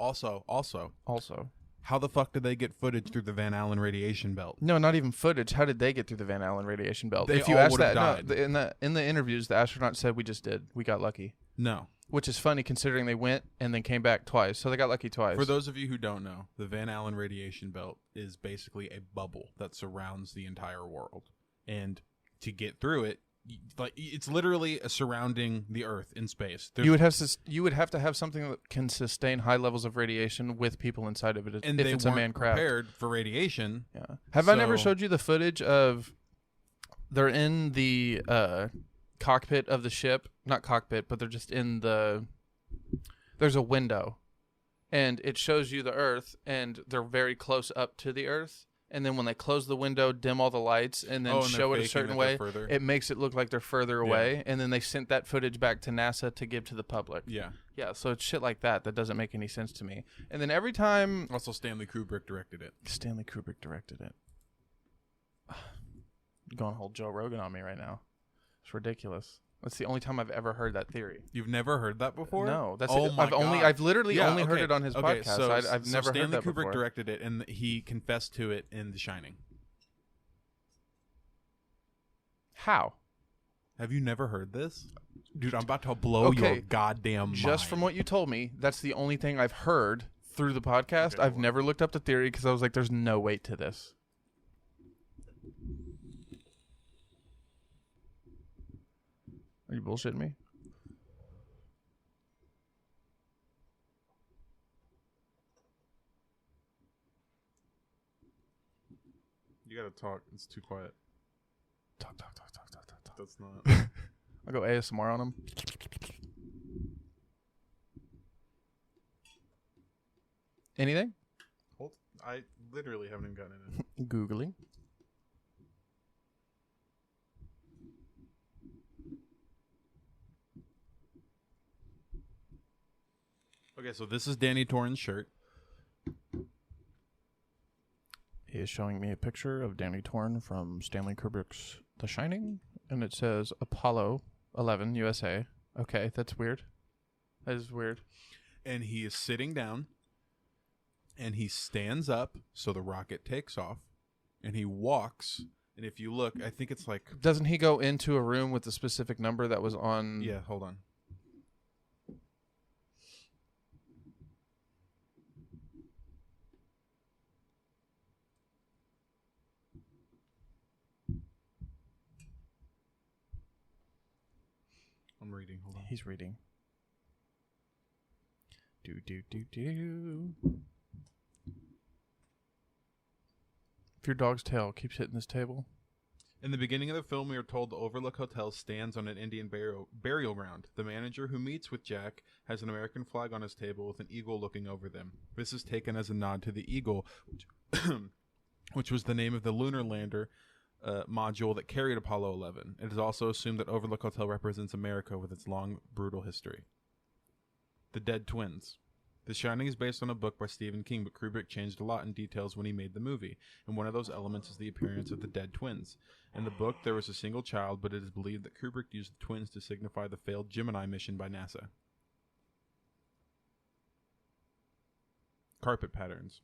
how the fuck did they get footage through the Van Allen radiation belt? No, not even footage. How did they get through the Van Allen radiation belt? They if you all ask would've that, died. no, in the interviews, the astronaut said we just did. We got lucky. No. Which is funny considering they went and then came back twice, so they got lucky twice. For those of you who don't know, the Van Allen radiation belt is basically a bubble that surrounds the entire world, and to get through it, like it's literally surrounding the Earth in space. You would have to have something that can sustain high levels of radiation with people inside of it. And if they it's a weren't man craft. prepared for radiation. Yeah. Have I never showed you the footage of? They're in the cockpit of the ship, not cockpit, but they're just in the. There's a window, and it shows you the Earth, and they're very close up to the Earth. And then when they close the window, dim all the lights, and then show it a certain way, it makes it look like they're further away. And then they sent that footage back to NASA to give to the public. Yeah. Yeah, so it's shit like that doesn't make any sense to me. And then every time... Also, Stanley Kubrick directed it. You're going whole Joe Rogan on me right now. It's ridiculous. That's the only time I've ever heard that theory. You've never heard that before? No, that's oh it. my God. I've literally only heard it on his podcast. So, I've never heard that before. Stanley Kubrick directed it, and he confessed to it in The Shining. How? Have you never heard this? Dude, I'm about to blow your goddamn mind. Just from what you told me, that's the only thing I've heard through the podcast. Okay, I've never looked up the theory because I was like, there's no weight to this. Are you bullshitting me? You gotta talk. It's too quiet. Talk. That's not. I'll go ASMR on him. Anything? I literally haven't even gotten in it. Googling. Okay, so this is Danny Torrance's shirt. He is showing me a picture of Danny Torrance from Stanley Kubrick's The Shining, and it says Apollo 11 USA. Okay, that's weird. That is weird. And he is sitting down, and he stands up so the rocket takes off, and he walks. And if you look, I think it's like... Doesn't he go into a room with the specific number that was on... Yeah, hold on. reading. Hold on. He's reading. Do. If your dog's tail keeps hitting this table. In the beginning of the film, we are told the Overlook Hotel stands on an Indian burial ground. The manager who meets with Jack has an American flag on his table with an eagle looking over them. This is taken as a nod to the eagle, which was the name of the lunar lander module that carried Apollo 11. It is also assumed that Overlook Hotel represents America with its long, brutal history. The Dead Twins. The Shining is based on a book by Stephen King, but Kubrick changed a lot in details when he made the movie, and one of those elements is the appearance of the dead twins. In the book, there was a single child, but it is believed that Kubrick used the twins to signify the failed Gemini mission by NASA. Carpet patterns.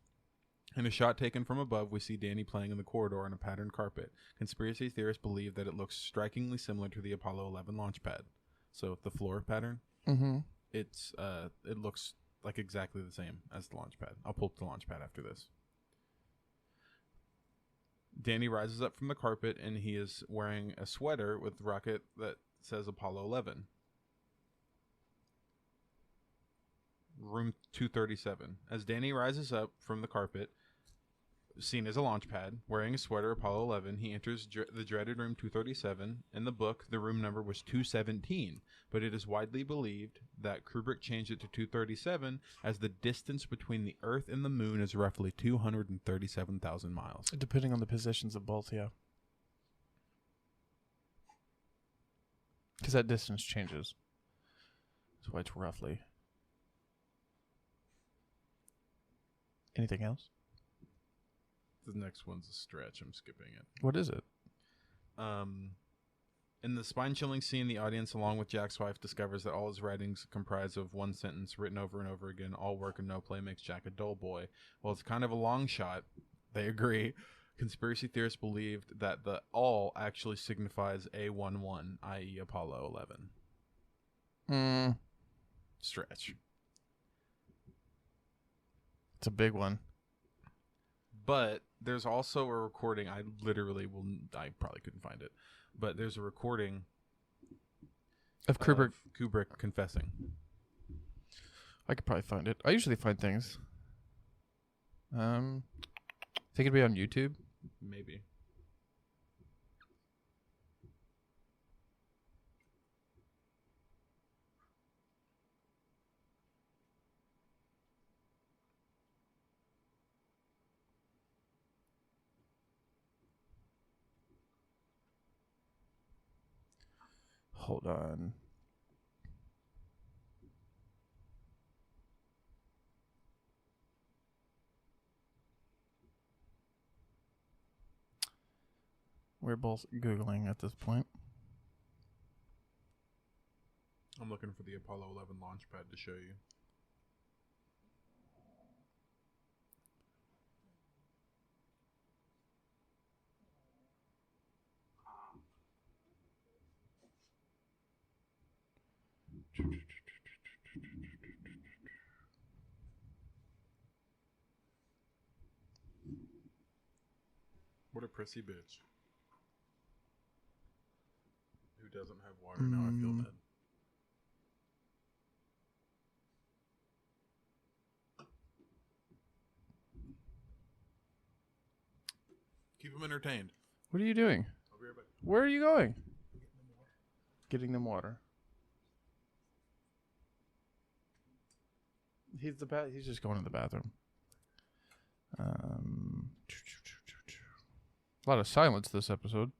In a shot taken from above, we see Danny playing in the corridor on a patterned carpet. Conspiracy theorists believe that it looks strikingly similar to the Apollo 11 launch pad. So the floor pattern, it looks like exactly the same as the launch pad. I'll pull up the launch pad after this. Danny rises up from the carpet and he is wearing a sweater with rocket that says Apollo 11. Room 237. As Danny rises up from the carpet, seen as a launch pad, wearing a sweater Apollo 11, he enters the dreaded room 237. In the book, the room number was 217, but it is widely believed that Kubrick changed it to 237 as the distance between the Earth and the Moon is roughly 237,000 miles. Depending on the positions of both, yeah. Because that distance changes. That's why it's roughly. Anything else? The next one's a stretch. I'm skipping it. What is it? In the spine-chilling scene, the audience, along with Jack's wife, discovers that all his writings comprise of one sentence written over and over again. All work and no play makes Jack a dull boy. Well, it's kind of a long shot. They agree. Conspiracy theorists believed that the all actually signifies A11, i.e. Apollo 11. Stretch. It's a big one. But there's also a recording. I probably couldn't find it. But there's a recording of Kubrick confessing. I could probably find it. I usually find things. Think it'd be on YouTube? Maybe. Hold on. We're both Googling at this point. I'm looking for the Apollo 11 launch pad to show you. What a prissy bitch. Who doesn't have water? Now I feel bad. Keep them entertained. What are you doing? I'll be right back. Where are you going? Getting them water. He's just going to the bathroom. A lot of silence this episode.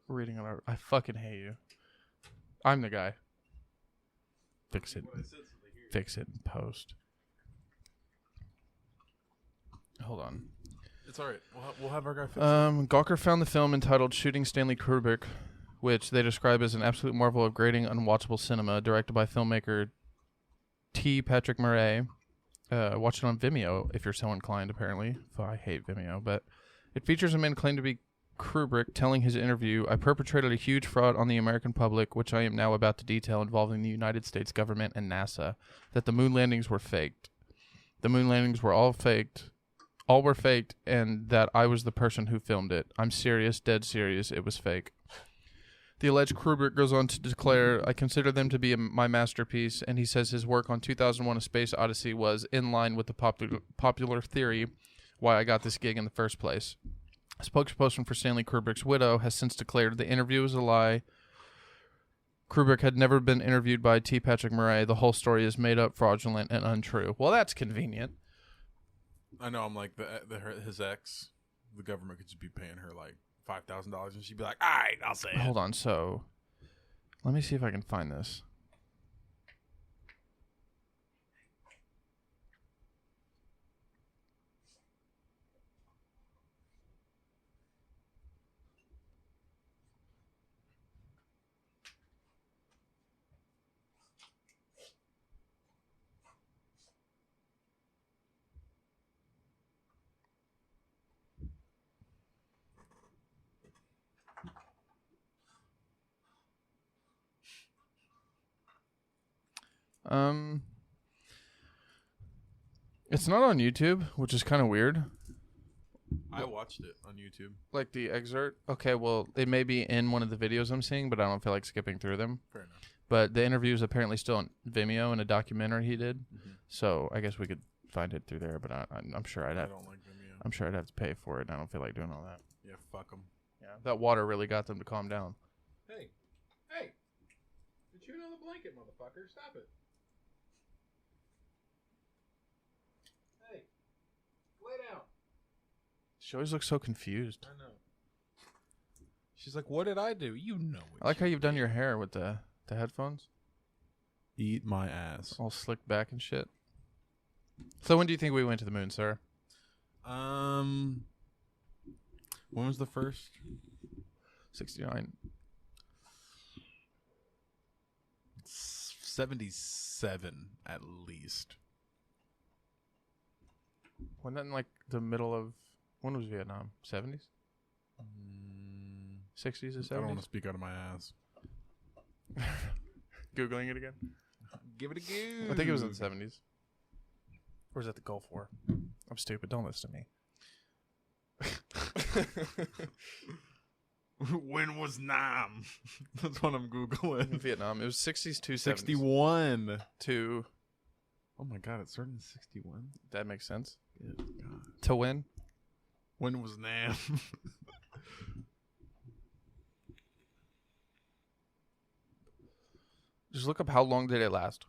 Reading on our. I fucking hate you. I'm the guy. Fix it. Fix it in post. Hold on. It's all right. We'll have our guy fix it. Gawker found the film entitled Shooting Stanley Kubrick, which they describe as an absolute marvel of grating, unwatchable cinema, directed by filmmaker T. Patrick Murray. Watch it on Vimeo if you're so inclined, apparently. I hate Vimeo, but it features a man claimed to be Kubrick telling his interview, "I perpetrated a huge fraud on the American public, which I am now about to detail, involving the United States government and NASA, that the moon landings were faked. The moon landings were all faked. All were faked, and that I was the person who filmed it. I'm serious, dead serious. It was fake. The alleged Kubrick goes on to declare, I consider them to be my masterpiece, and he says his work on 2001 A Space Odyssey was in line with the popular theory why I got this gig in the first place. A spokesperson for Stanley Kubrick's widow has since declared the interview was a lie. Kubrick had never been interviewed by T. Patrick Murray. The whole story is made up, fraudulent, and untrue. Well, that's convenient. I know. I'm like his ex. The government could just be paying her like $5,000, and she'd be like, "All right, I'll say it." Hold on. So, let me see if I can find this. It's not on YouTube, which is kind of weird. I watched it on YouTube. Like the excerpt? Okay, well, it may be in one of the videos I'm seeing, but I don't feel like skipping through them. Fair enough. But the interview is apparently still on Vimeo in a documentary he did. Mm-hmm. So I guess we could find it through there, but I'm sure I don't like Vimeo. I'm sure I'd have to pay for it. I don't feel like doing all that. Yeah, fuck them. Yeah, that water really got them to calm down. Hey, did you know the blanket, motherfucker? Stop it. Hey, lay down. She always looks so confused. I know. She's like, what did I do? You know it. I like how you've done your hair with the headphones. Eat my ass. All slicked back and shit. So when do you think we went to the moon, sir? When was the first? 69. 77 at least. Wasn't that in like the middle of, when was Vietnam? 70s? 60s or 70s? I don't want to speak out of my ass. Googling it again? Give it a go. I think it was in the 70s. Or is that the Gulf War? I'm stupid. Don't listen to me. When was Nam? That's what I'm Googling. Vietnam. It was 60s to 70s. 61. To. Oh my god, it started in 61? That makes sense. Good god. To when? When was Nam? Just look up how long did it last.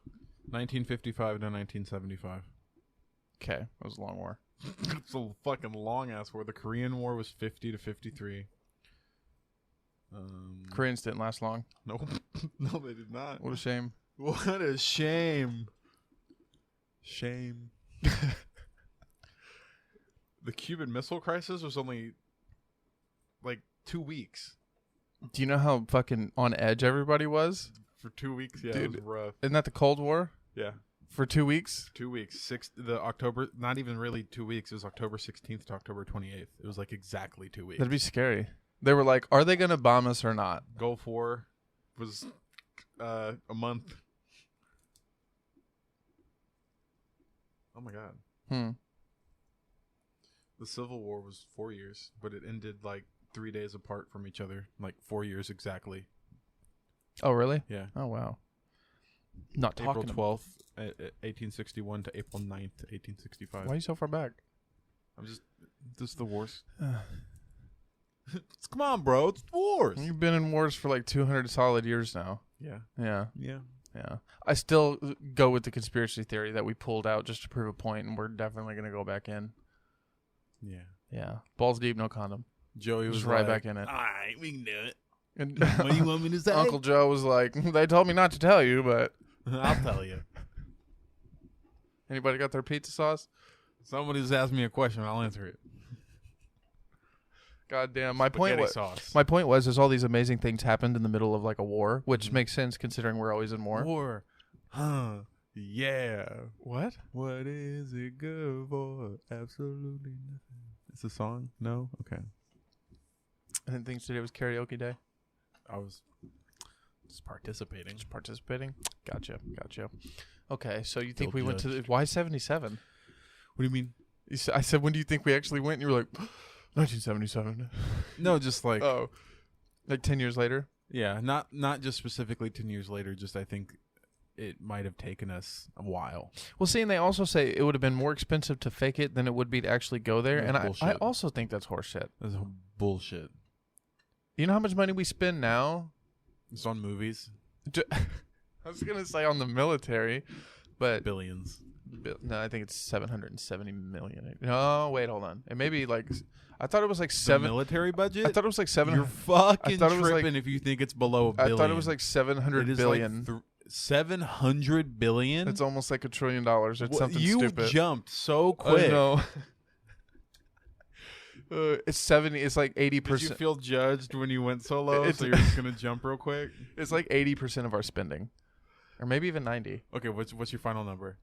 1955 to 1975. Okay. That was a long war. It's a fucking long ass war. The Korean War was 50 to 53. Koreans didn't last long. Nope. No, they did not. What a shame. What a shame. Shame. The Cuban Missile Crisis was only like 2 weeks. Do you know how fucking on edge everybody was? For 2 weeks, yeah, Dude, it was rough. Isn't that the Cold War? Yeah. For 2 weeks? 2 weeks. The October, not even really 2 weeks. It was October 16th to October 28th. It was like exactly 2 weeks. That'd be scary. They were like, are they going to bomb us or not? Gulf War was a month. Oh my god. The Civil War was 4 years, but it ended like 3 days apart from each other. Like 4 years exactly. Oh, really? Yeah. Oh, wow. Not April talking 12th, 1861 to April 9th, 1865. Why are you so far back? I'm just the wars. Come on, bro. It's wars. You've been in wars for like 200 solid years now. Yeah. Yeah. Yeah. Yeah. I still go with the conspiracy theory that we pulled out just to prove a point, and we're definitely going to go back in. Yeah. Yeah. Balls deep, no condom. Joey was Just right like, back in it. all right, we can do it. And What do you want me to say? Uncle Joe was like, they told me not to tell you, but I'll tell you. anybody got their pizza sauce? Somebody just asked me a question. I'll answer it. God damn. Spaghetti sauce. My point was all these amazing things happened in the middle of like a war, which makes sense considering we're always in war. War. Huh. Yeah. What? What is it good for? Absolutely nothing. It's a song? No? Okay. I didn't think today was karaoke day. I was just participating. Just participating? Gotcha. Okay, so you think Feel we went to why 77? What do you mean? I said, when do you think we actually went? And you were like, 1977. No, just like Oh, like 10 years later. yeah, not just specifically 10 years later. Just I think it might have taken us a while. Well, see, and they also say it would have been more expensive to fake it than it would be to actually go there. That's And I bullshit. also think that's horseshit. That's bullshit. You know how much money we spend now? It's on movies, I was going to say on the military, but billions. no, I think it's 770 million. No, wait, hold on. It may be like, I thought it was like The military budget. I thought it was like seven. You're fucking thought it was tripping like- if you think it's below a I billion. thought it was like 700 It is billion. like 700 billion. It's almost like $1 trillion. It's something you stupid. jumped so I quick. know. It's 70. It's like 80%. Did you feel judged when you went so low? It's- So you're just gonna jump real quick. It's like 80% of our spending, or maybe even 90. Okay, what's your final number?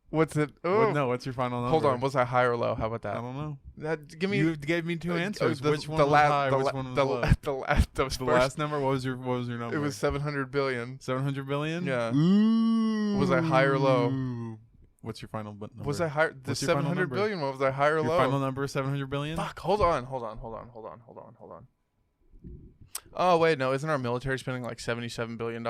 What's it? Oh, No, what's your final number? hold on. Was I high or low? How about I that? don't know. Give me. You gave me two answers. Which one the was last, high? the, Which la- one was the, low? the The last number. What was your number? It was 700 billion. 700 billion. Yeah. Ooh. Was I high or low? What's your final number? Was I higher? The What's your final 700 number? billion one. Was I high or Your low? final number is 700 billion. Fuck. Hold on. Oh wait, no. Isn't our military spending like $77 billion?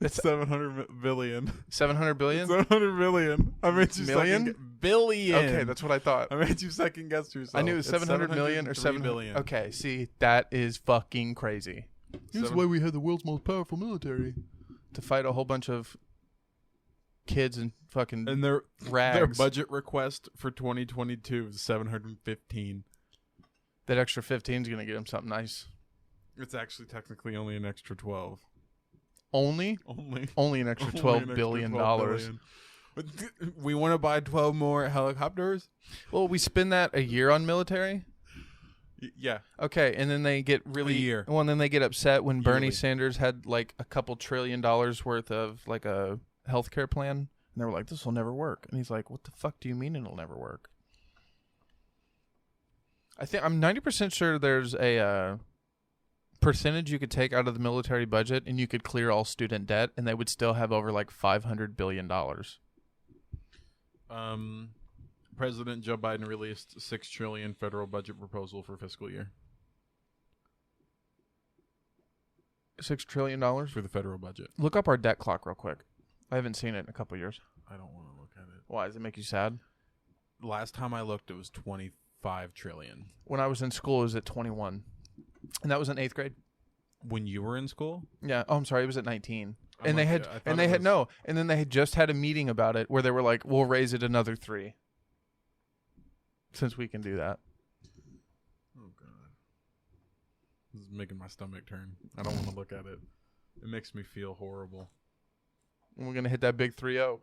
It's 700 billion. 700 billion. 700 billion. I made you Million? billion. Okay, that's what I thought. I made you second guess yourself. I knew it was It's 700 million or 703 7 billion. Okay, see, that is fucking crazy. Here's Seven- why we had the world's most powerful military. To fight a whole bunch of kids and fucking And their rags. budget request for 2022 is 715. That extra 15 is going to get them something nice. It's actually technically only an extra 12. Only an extra $12 billion. billion. But we want to buy 12 more helicopters? Well, we spend that a year on military. Yeah. Okay, and then they get really year. Well, and then they get upset when Bernie Yearly. Sanders had like a couple $1 trillion worth of like a healthcare plan, and they were like, "This will never work." And he's like, "What the fuck do you mean it'll never work?" I'm 90% sure there's a percentage you could take out of the military budget, and you could clear all student debt, and they would still have over like $500 billion. President Joe Biden released $6 trillion federal budget proposal for fiscal year $6 trillion. for the federal budget. Look up our debt clock real quick. I haven't seen it in a couple years. I don't want to look at it. Why does it make you sad? Last time I looked, it was 25 trillion. When I was in school, it was at 21, and that was in 8th grade. When you were in school? Yeah. Oh, I'm sorry. It was at 19. I'm And they like, had, I thought and it they had was- no, and then they had just had a meeting about it where they were like, "We'll raise it another 3, since we can do that." Oh god, this is making my stomach turn. I don't want to look at it. It makes me feel horrible. And we're gonna hit that big 3-0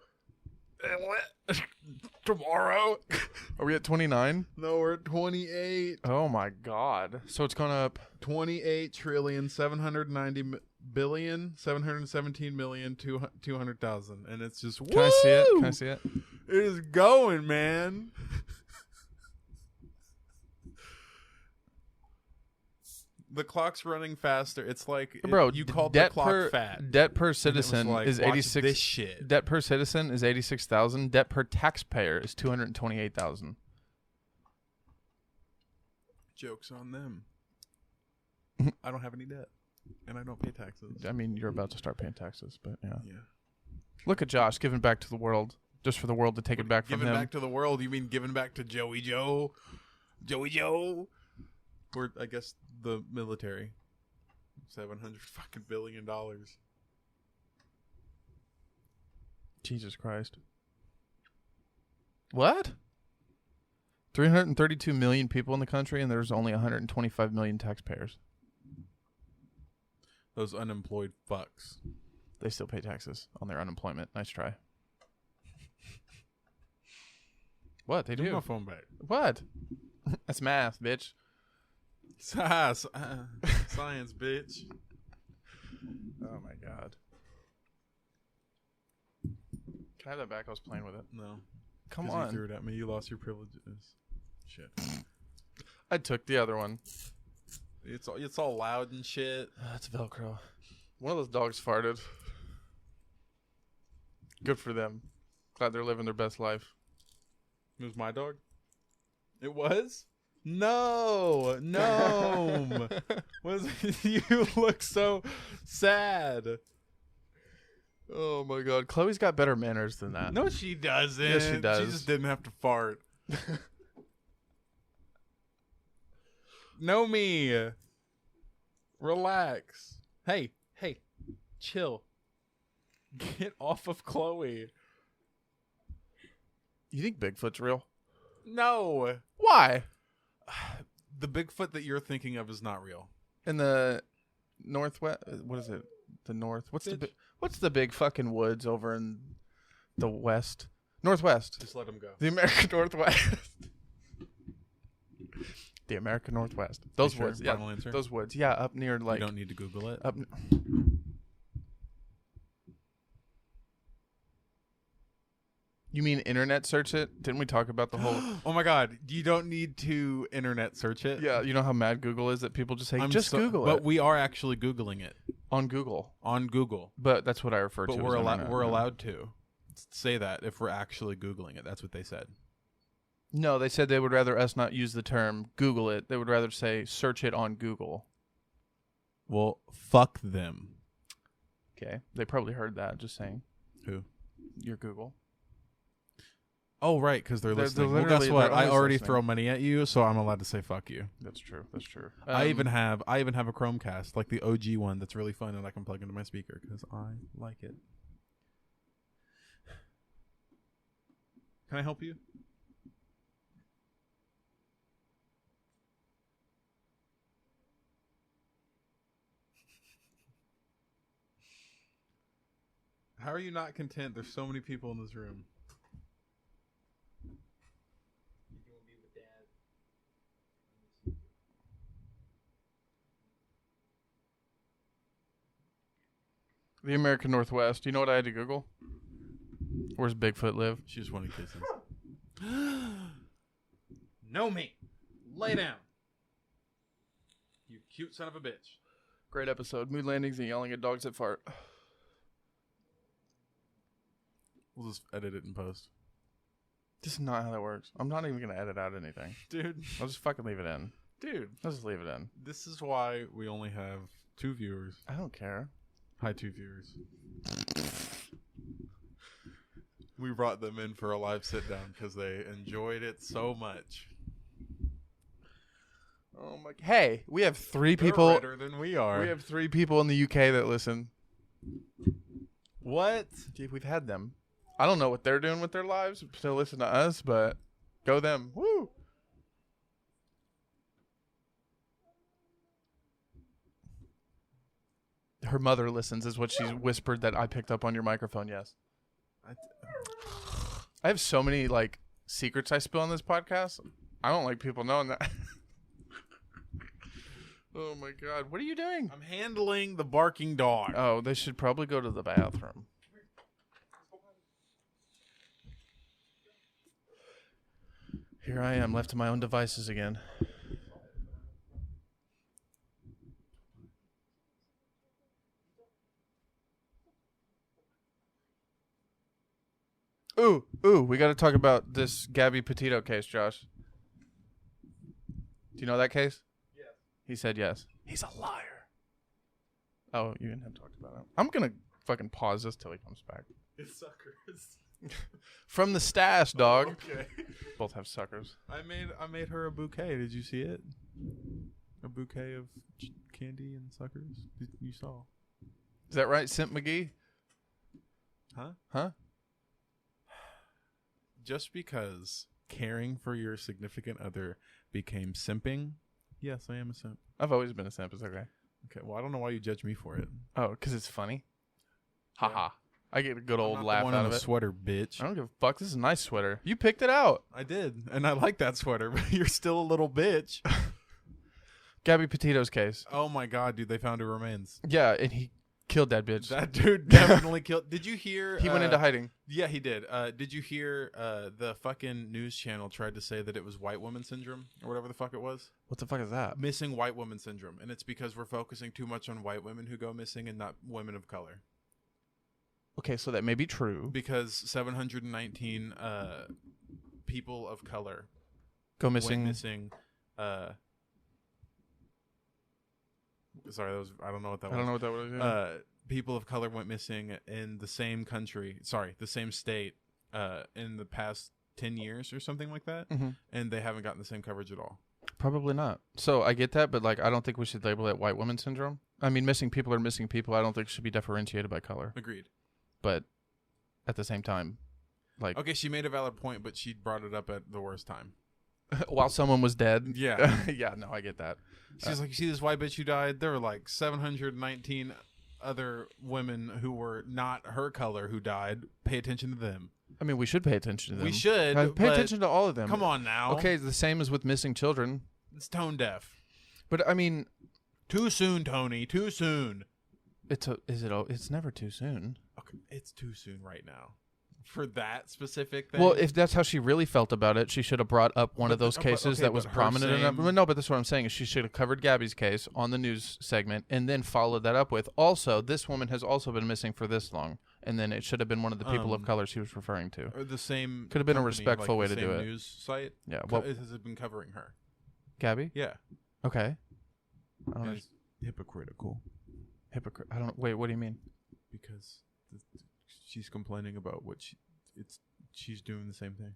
tomorrow. Are we at 29? No, we're at 28. Oh my god! So it's gone up. 28 trillion 790 billion 717 million 200,000, and it's just Can I see it? woo! Can I see it? It is going, man. The clock's running faster. It's like Bro, you called the debt clock per fat. debt per And it was citizen like, is watch 86. This shit. Debt per citizen is 86,000. Debt per taxpayer is 228,000. Jokes on them. I don't have any debt, and I don't pay taxes. I mean, you're about to start paying taxes, but yeah. Yeah. Look at Josh giving back to the world, just for the world to take it back from Giving him. back to the world? You mean giving back to Joey Joe? Joey Joe? Or I guess the military. $700 fucking billion. Jesus Christ. What? 332 million people in the country, and there's only 125 million taxpayers. Those unemployed fucks. They still pay taxes on their unemployment. Nice try. What? They Give me do. my phone back. What? That's math, bitch. Science, bitch. Oh my god. Can I have that back? I was playing with it. No. Come 'Cause on. You threw it at me. You lost your privileges. Shit. I took the other one. It's all loud and shit. That's Velcro. One of those dogs farted. Good for them. Glad they're living their best life. It was my dog? It was? No. No. You look so sad. Oh my God, Chloe's got better manners than that. No, she doesn't. Yes, she does. She just didn't have to fart. Know me. Relax. Hey, chill. Get off of Chloe. You think Bigfoot's real? No. Why? The Bigfoot that you're thinking of is not real. In the northwest, what is it? The north. What's the big fucking woods over in the west? Northwest. Just let him go. The American Northwest. The American Northwest. Those sure? woods. Yeah. Final answer? Those woods. Yeah, up near like. You don't need to Google it. Up. You mean internet search it? Didn't we talk about the whole? Oh my God! You don't need to internet search it. Yeah, you know how mad Google is that people just say Google it. But we are actually Googling it on Google. on Google. But that's what I refer to. But as we're internet. allowed to say that if we're actually Googling it. That's what they said. No, they said they would rather us not use the term Google it. They would rather say search it on Google. Well, fuck them. Okay, they probably heard that. Just saying. Who? Your Google. Oh, right, because they're listening. Well, literally- guess what? they're I always already listening. throw money at you, so I'm allowed to say fuck you. That's true. That's true. I even have a Chromecast, like the OG one, that's really fun, and I can plug into my speaker because I like it. Can I help you? How are you not content? There's so many people in this room. the American Northwest. You know what I had to Google? Where's Bigfoot live? She just wanted kisses. Know me. Lay down. You cute son of a bitch. Great episode. Mood landings and yelling at dogs that fart. We'll just edit it in post. This is not how that works. I'm not even going to edit out anything. Dude. I'll just fucking leave it in. Dude. I'll just leave it in. This is why we only have 2 viewers. I don't care. Hi, 2 viewers. We brought them in for a live sit down because they enjoyed it so much. Oh my! Hey, we have 3 They're people. redder than we are. We have 3 people in the UK that listen. What? Dude, we've had them. I don't know what they're doing with their lives to listen to us, but go them. Woo! Her mother listens, is what she whispered that I picked up on your microphone. Yes. I have so many like secrets I spill on this podcast. I don't like people knowing that. Oh my God! What are you doing? I'm handling the barking dog. Oh, they should probably go to the bathroom. Here I am, left to my own devices again. Ooh, we got to talk about this Gabby Petito case, Josh. Do you know that case? Yes. He said yes. He's a liar. Oh, you didn't have to talk about it. I'm going to fucking pause this till he comes back. It's suckers. From the stash, dog. Okay. Both have suckers. I made her a bouquet. Did you see it? A bouquet of candy and suckers. You saw. Is that right, Simp McGee? Huh? Just because caring for your significant other became simping, yes, I am a simp. I've always been a simp. It's okay. Okay, well, I don't know why you judge me for it. Oh, because it's funny? Haha. I get a good old I'm not laugh the one out in of the it. sweater, bitch. I don't give a fuck. This is a nice sweater. You picked it out. I did, and I like that sweater, but you're still a little bitch. Gabby Petito's case. Oh my God, dude, they found her remains. Yeah, and he killed that bitch. That dude definitely killed. Did you hear? He went into hiding. Yeah, he did. Did you hear the fucking news channel tried to say that it was white woman syndrome or whatever the fuck it was? What the fuck is that? Missing white woman syndrome. And it's because we're focusing too much on white women who go missing and not women of color. Okay, so that may be true. Because 719 people of color Go missing. went missing. Sorry, that was, I don't know what that was. I don't know what that was. Yeah. People of color went missing in the same country. Sorry, the same state in the past 10 years or something like that, and they haven't gotten the same coverage at all. Probably not. So I get that, but like I don't think we should label it white woman syndrome. I mean, missing people are missing people. I don't think it should be differentiated by color. Agreed. But at the same time, like Okay, she made a valid point, but she brought it up at the worst time. while someone was dead. Yeah. Yeah, no, I get that. She's like, you see this white bitch who died? There were like 719 other women who were not her color who died. Pay attention to them. I mean, we should pay attention to them. We should. Pay but attention to all of them. Come on now. Okay, the same as with missing children. It's tone deaf. But I mean, Too soon, Tony. Too soon. it's never too soon. Okay, it's too soon right now. For that specific thing. Well, if that's how she really felt about it, she should have brought up one of those But- cases okay, that was but her prominent enough. same- Well, no, but that's what I'm saying is she should have covered Gabby's case on the news segment and then followed that up with, also, this woman has also been missing for this long. And then it should have been one of the people of color she was referring to. or the same Could have been a company, respectful like way the to do same it. News site. Yeah, well- has it been covering her? Gabby? Yeah. Okay. I don't know. It's hypocritical Hypocrite. I don't. Wait, what do you mean? because she's complaining about what she's doing the same thing.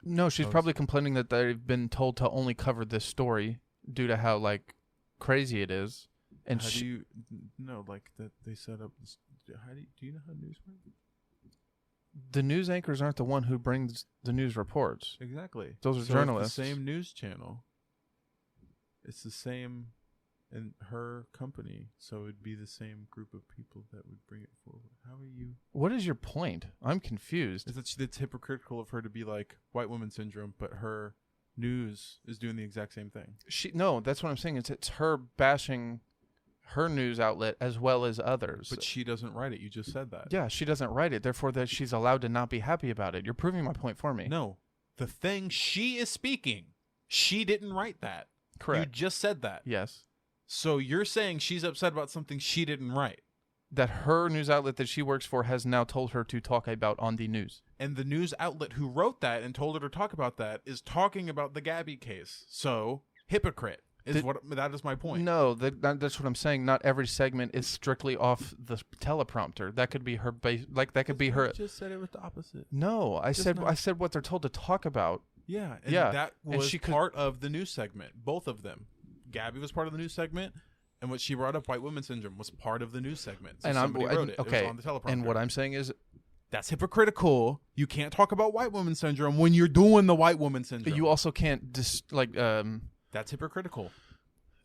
No, she's Oh, probably complaining that they've been told to only cover this story due to how, like, crazy it is. And How do you know, like, that they set up this, do you know how news works? the news anchors aren't the one who brings the news reports. Exactly. Those are So it's journalists. the same news channel. It's the same in her company, so it'd be the same group of people that would bring it forward. How are you? What is your point? I'm confused. It's hypocritical of her to be like white woman syndrome, but her news is doing the exact same thing. No, that's what I'm saying. It's her bashing her news outlet as well as others. But she doesn't write it. You just said that. Yeah, she doesn't write it. Therefore, that she's allowed to not be happy about it. You're proving my point for me. No, the thing she is speaking, she didn't write that. Correct. You just said that. Yes. So you're saying she's upset about something she didn't write. That her news outlet that she works for has now told her to talk about on the news. And the news outlet who wrote that and told her to talk about that is talking about the Gabby case. So, hypocrite is that is my point. No, that's what I'm saying. Not every segment is strictly off the teleprompter. That could be her that could be her. You just said it was the opposite. No, I said what they're told to talk about. Yeah, and Yeah, that and was she could- part of the news segment. Both of them. Gabby was part of the news segment, and what she brought up, white woman syndrome, was part of the news segment. So somebody wrote it. okay. It was on the teleprompter. And what I'm saying is, that's hypocritical. You can't talk about white woman syndrome when you're doing the white woman syndrome. you also can't That's hypocritical.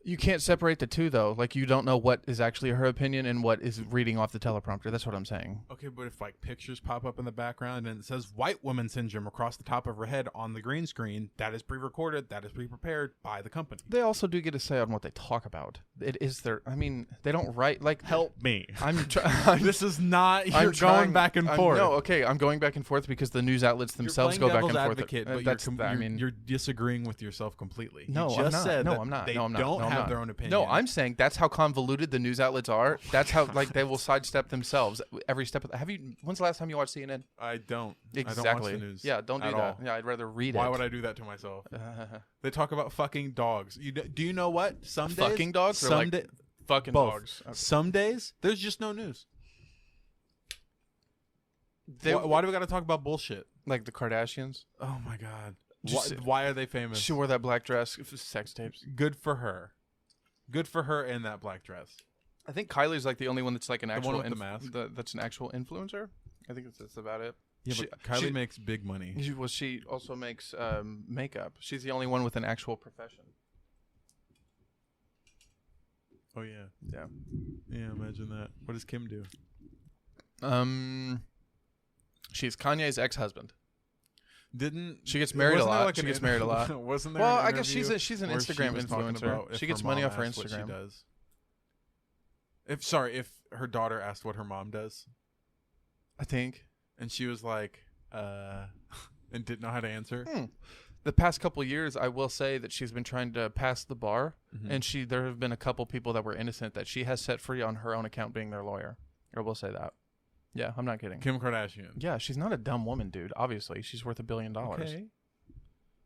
you can't separate the two though. Like you don't know what is actually her opinion and what is reading off the teleprompter. That's what I'm saying. Okay, but if like pictures pop up in the background and it says white woman syndrome across the top of her head on the green screen, that is pre-recorded, that is pre-prepared by the company. They also do get a say on what they talk about. It is their. I mean, they don't write like Help me. I'm trying. This is not. You're I'm going trying- back and I'm- forth. No, okay, I'm going back and forth because the news outlets themselves go You're back playing and forth. devil's advocate, but That's you're, I mean, you're disagreeing with yourself completely. no, you I'm just not. said No, that I'm not. They No, I'm not. don't No, I'm have not. their own opinion. No, I'm saying that's how convoluted the news outlets are. That's how like they will sidestep themselves every step. When's the last time you watched CNN? I don't. Exactly. I don't watch the news. Yeah, don't do at that. all. Yeah, I'd rather read Why it. would I do that to myself? They talk about fucking dogs. Do you know what? Some days, Fucking dogs or, Some like, da- Fucking both. dogs. Okay. Some days there's just no news. They, Why do we got to talk about bullshit? like the Kardashians? Oh my god. Just- Why are they famous? She wore that black dress. Sex tapes. Good for her. Good for her in that black dress. I think Kylie's like the only one that's like an The actual one with the mask? that's an actual influencer. I think that's about it. Yeah, She- but Kylie she- makes big money. She also makes makeup. She's the only one with an actual profession. Oh yeah. Yeah. Yeah, imagine that. What does Kim do? She's Kanye's ex-husband. Didn't She gets married a wasn't there lot. like She an gets in- married a lot. Wasn't there? Well, an I guess interview she's an where she Instagram was talking influencer. about if She gets her money mom off her asked what she Instagram. does. If her daughter asked what her mom does, I think. and she was like, and didn't know how to answer. The past couple years, I will say that she's been trying to pass the bar, Mhm. and there have been a couple people that were innocent that she has set free on her own account, being their lawyer. I will say that. Yeah, I'm not kidding. Kim Kardashian. Yeah, she's not a dumb woman, dude. Obviously, she's worth $1 billion. Okay.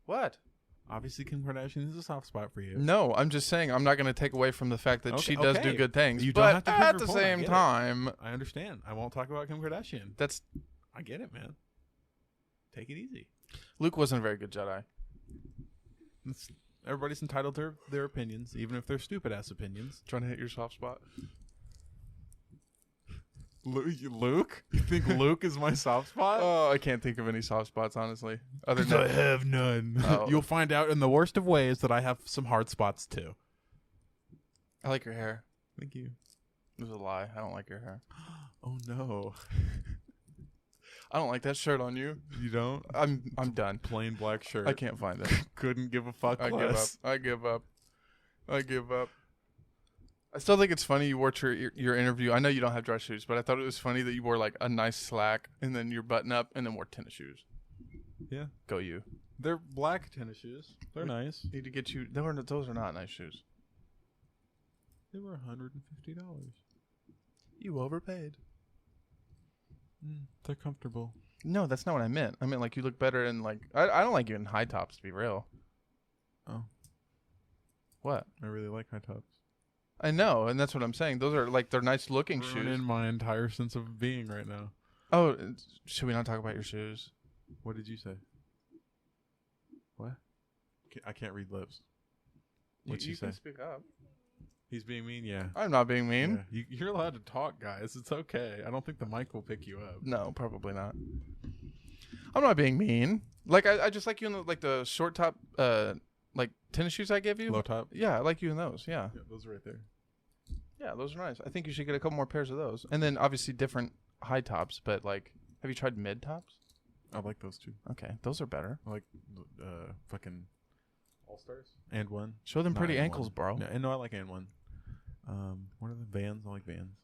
What? Obviously, Kim Kardashian is a soft spot for you. No, I'm just saying I'm not going to take away from the fact that she does do good things. You don't but have to prove at your the point. I same get it. time, I understand. I won't talk about Kim Kardashian. I get it, man. Take it easy. Luke wasn't a very good Jedi. Everybody's entitled to their opinions, even if they're stupid-ass opinions. Trying to hit your soft spot. Luke? You think Luke is my soft spot? Oh, I can't think of any soft spots, honestly. Other than I have none. Oh. You'll find out in the worst of ways that I have some hard spots, too. I like your hair. Thank you. It was a lie. I don't like your hair. Oh, no. I don't like that shirt on you. You don't? I'm done. Plain black shirt. I can't find it. Couldn't give a fuck I less. give up. I still think it's funny you wore your interview. I know you don't have dress shoes, but I thought it was funny that you wore like a nice slack and then your button up and then wore tennis shoes. Yeah. Go you. They're black tennis shoes. They're nice. Need to get you. Those are not nice shoes. They were $150. You overpaid. They're comfortable. No, that's not what I meant. I meant like you look better in like I don't like you in high tops, to be real. Oh. What? I really like high tops. I know, and that's what I'm saying. Those are like they're nice looking shoes. In my entire sense of being right now. Oh, should we not talk about your shoes? What did you say? What? I can't read lips. What'd you say? Can speak up. He's being mean, yeah. I'm not being mean. Yeah. You're allowed to talk, guys. It's okay. I don't think the mic will pick you up. No, probably not. I'm not being mean. Like I just like you in the short top like tennis shoes I gave you. Low top? Yeah, I like you in those. Yeah. Yeah, those are right there. Yeah, those are nice. I think you should get a couple more pairs of those. And then obviously different high tops, but like have you tried mid tops? I like those too. Okay, those are better. I like fucking All-Stars. And one. Show them Not pretty and ankles, one. bro. Yeah, no, I like and one. What are the Vans? I like Vans.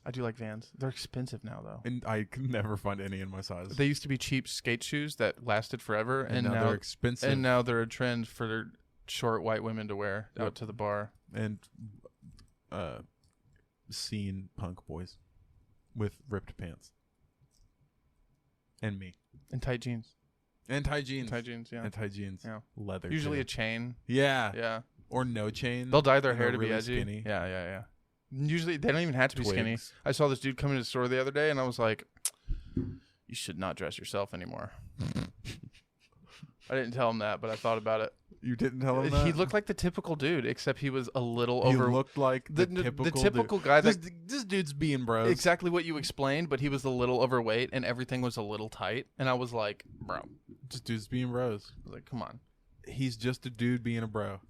I do like Vans. They're expensive now, though. And I could never find any in my size. They used to be cheap skate shoes that lasted forever, and now they're expensive. And now they're a trend for short white women to wear out to the bar. And scene punk boys with ripped pants. And me. And tight jeans. And tight jeans. Tight jeans, yeah. And tight jeans. Yeah. Leather. Usually too. a chain. Yeah. Yeah. Or no chain. They'll dye their and hair they're to be really edgy. skinny. Yeah. Usually they don't even have to be skinny. Twigs. I saw this dude come into the store the other day, and I was like, you should not dress yourself anymore. I didn't tell him that, but I thought about it. You didn't tell him that? He looked like the typical dude, except he was a little He over. looked like the typical dude. guy that This dude's being bros. exactly what you explained, but he was a little overweight and everything was a little tight, and I was like, bro, This dude's being bros. I was like, come on. He's just a dude being a bro.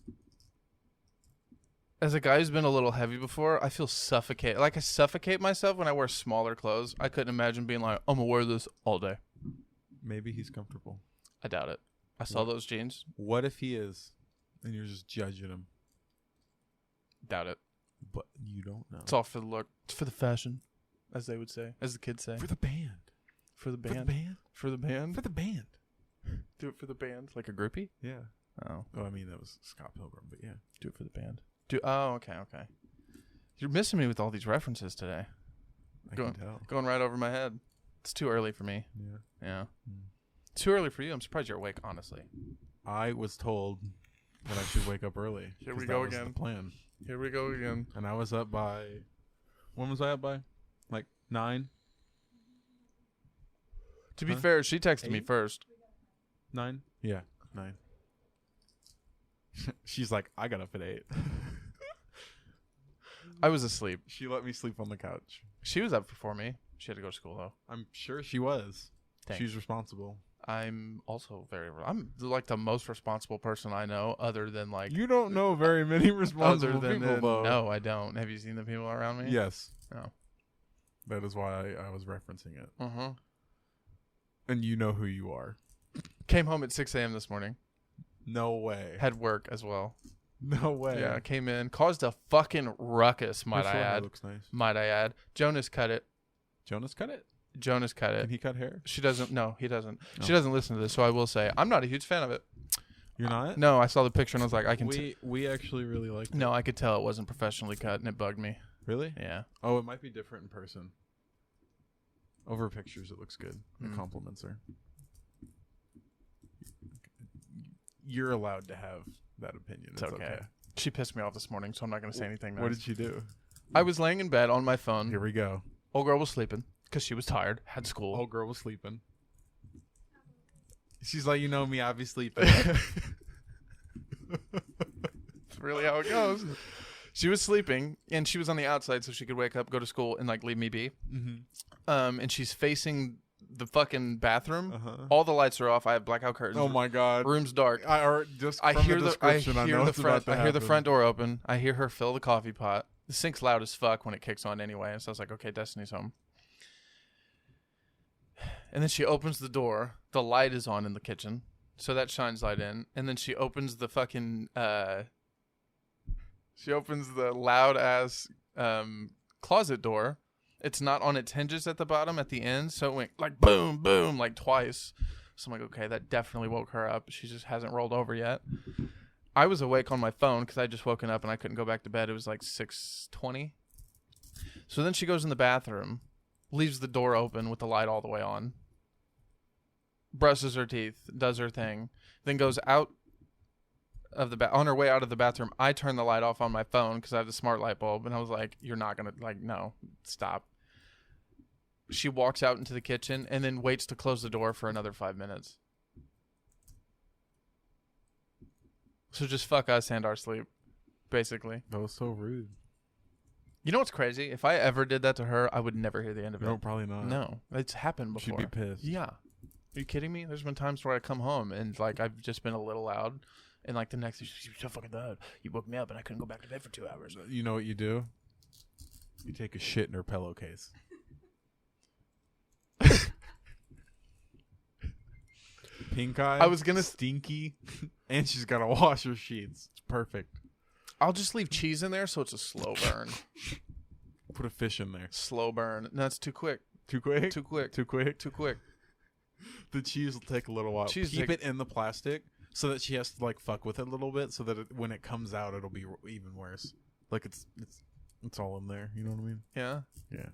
As a guy who's been a little heavy before, I feel suffocated. Like I suffocate myself when I wear smaller clothes. I couldn't imagine being like, I'm gonna wear this all day. Maybe he's comfortable. I doubt it. I saw those jeans. What if he is, and you're just judging him? Doubt it. But you don't know. It's all for the look. It's for the fashion, as they would say, as the kids say. For the band. For the For the band. band. For the band. For the band. Do it for the band. Like a groupie? Yeah. Oh. Oh, I mean, that was Scott Pilgrim, but yeah. Do it for the band. Oh, okay. You're missing me with all these references today. I Going- can tell. Going right over my head. It's too early for me. Yeah. Yeah. Too early for you. I'm surprised you're awake, honestly. I was told that I should wake up early. Here we 'cause go that was again. the plan. Here we go again. And I was up by... When was I up by? Like 9? To be Huh? fair, she texted me 8? first. 9? Yeah, 9. She's like, I got up at 8. I was asleep. She let me sleep on the couch. She was up before me. She had to go to school, though. I'm sure she was. Thanks. She's responsible. I'm also I'm like the most responsible person I know, other than like... You don't know very many responsible other than people, though. No, I don't. Have you seen the people around me? Yes. No. That is why I was referencing it. Uh-huh. And you know who you are. Came home at 6 a.m. this morning. No way. Had work as well. No way. Yeah, came in, caused a fucking ruckus, might Her I forehead add. looks nice. Might I add. Jonas cut it. Jonas cut it? Jonas cut it. Can he cut hair? She doesn't. No, he doesn't. Oh. She doesn't listen to this, so I will say I'm not a huge fan of it. You're not? No, I saw the picture and I was like, I can. We actually really like it. No, I could tell it wasn't professionally cut, and it bugged me. Really? Yeah. Oh, it might be different in person. Over pictures, it looks good. It compliments her. You're allowed to have that opinion. It's okay. She pissed me off this morning, so I'm not going to say anything nice. What did she do? I was laying in bed on my phone. Here we go. Old girl was sleeping because she was tired, had school. Old girl was sleeping. She's like, you know me, I'll be sleeping. That's really how it goes. She was sleeping, and she was on the outside so she could wake up, go to school, and like leave me be. Mm-hmm. And she's facing the fucking bathroom. Uh-huh. All the lights are off. I have blackout curtains. Oh my god. Room's dark. I hear the front door open. I hear her fill the coffee pot. The sink's loud as fuck when it kicks on anyway. So I was like, okay, Destiny's home. And then she opens the door. The light is on in the kitchen, so that shines light in. And then she opens the fucking she opens the loud ass closet door. It's not on its hinges at the bottom, at the end, so it went like boom, boom, like twice. So I'm like, okay, that definitely woke her up. She just hasn't rolled over yet. I was awake on my phone because I just woken up and I couldn't go back to bed. It was like 6:20. So then she goes in the bathroom, leaves the door open with the light all the way on, brushes her teeth, does her thing, then goes out of the on her way out of the bathroom. I turn the light off on my phone because I have the smart light bulb, and I was like, "You're not gonna no, stop." She walks out into the kitchen and then waits to close the door for another 5 minutes. So just fuck us and our sleep, basically. That was so rude. You know what's crazy? If I ever did that to her, I would never hear the end of it. No, probably not. No, it's happened before. She'd be pissed. Yeah. Are you kidding me? There's been times where I come home and like I've just been a little loud, and like the next day she's so fucking loud. You woke me up and I couldn't go back to bed for 2 hours. You know what you do? You take a shit in her pillowcase. Pink eye. I was gonna stinky, and she's gotta wash her sheets. It's perfect. I'll just leave cheese in there so it's a slow burn. Put a fish in there. Slow burn. No, it's too quick. Too quick. Too quick. Too quick. Too quick. The cheese will take a little while. Keep it in the plastic so that she has to like fuck with it a little bit, so that when it comes out, it'll be even worse. Like it's all in there. You know what I mean? Yeah. Yeah.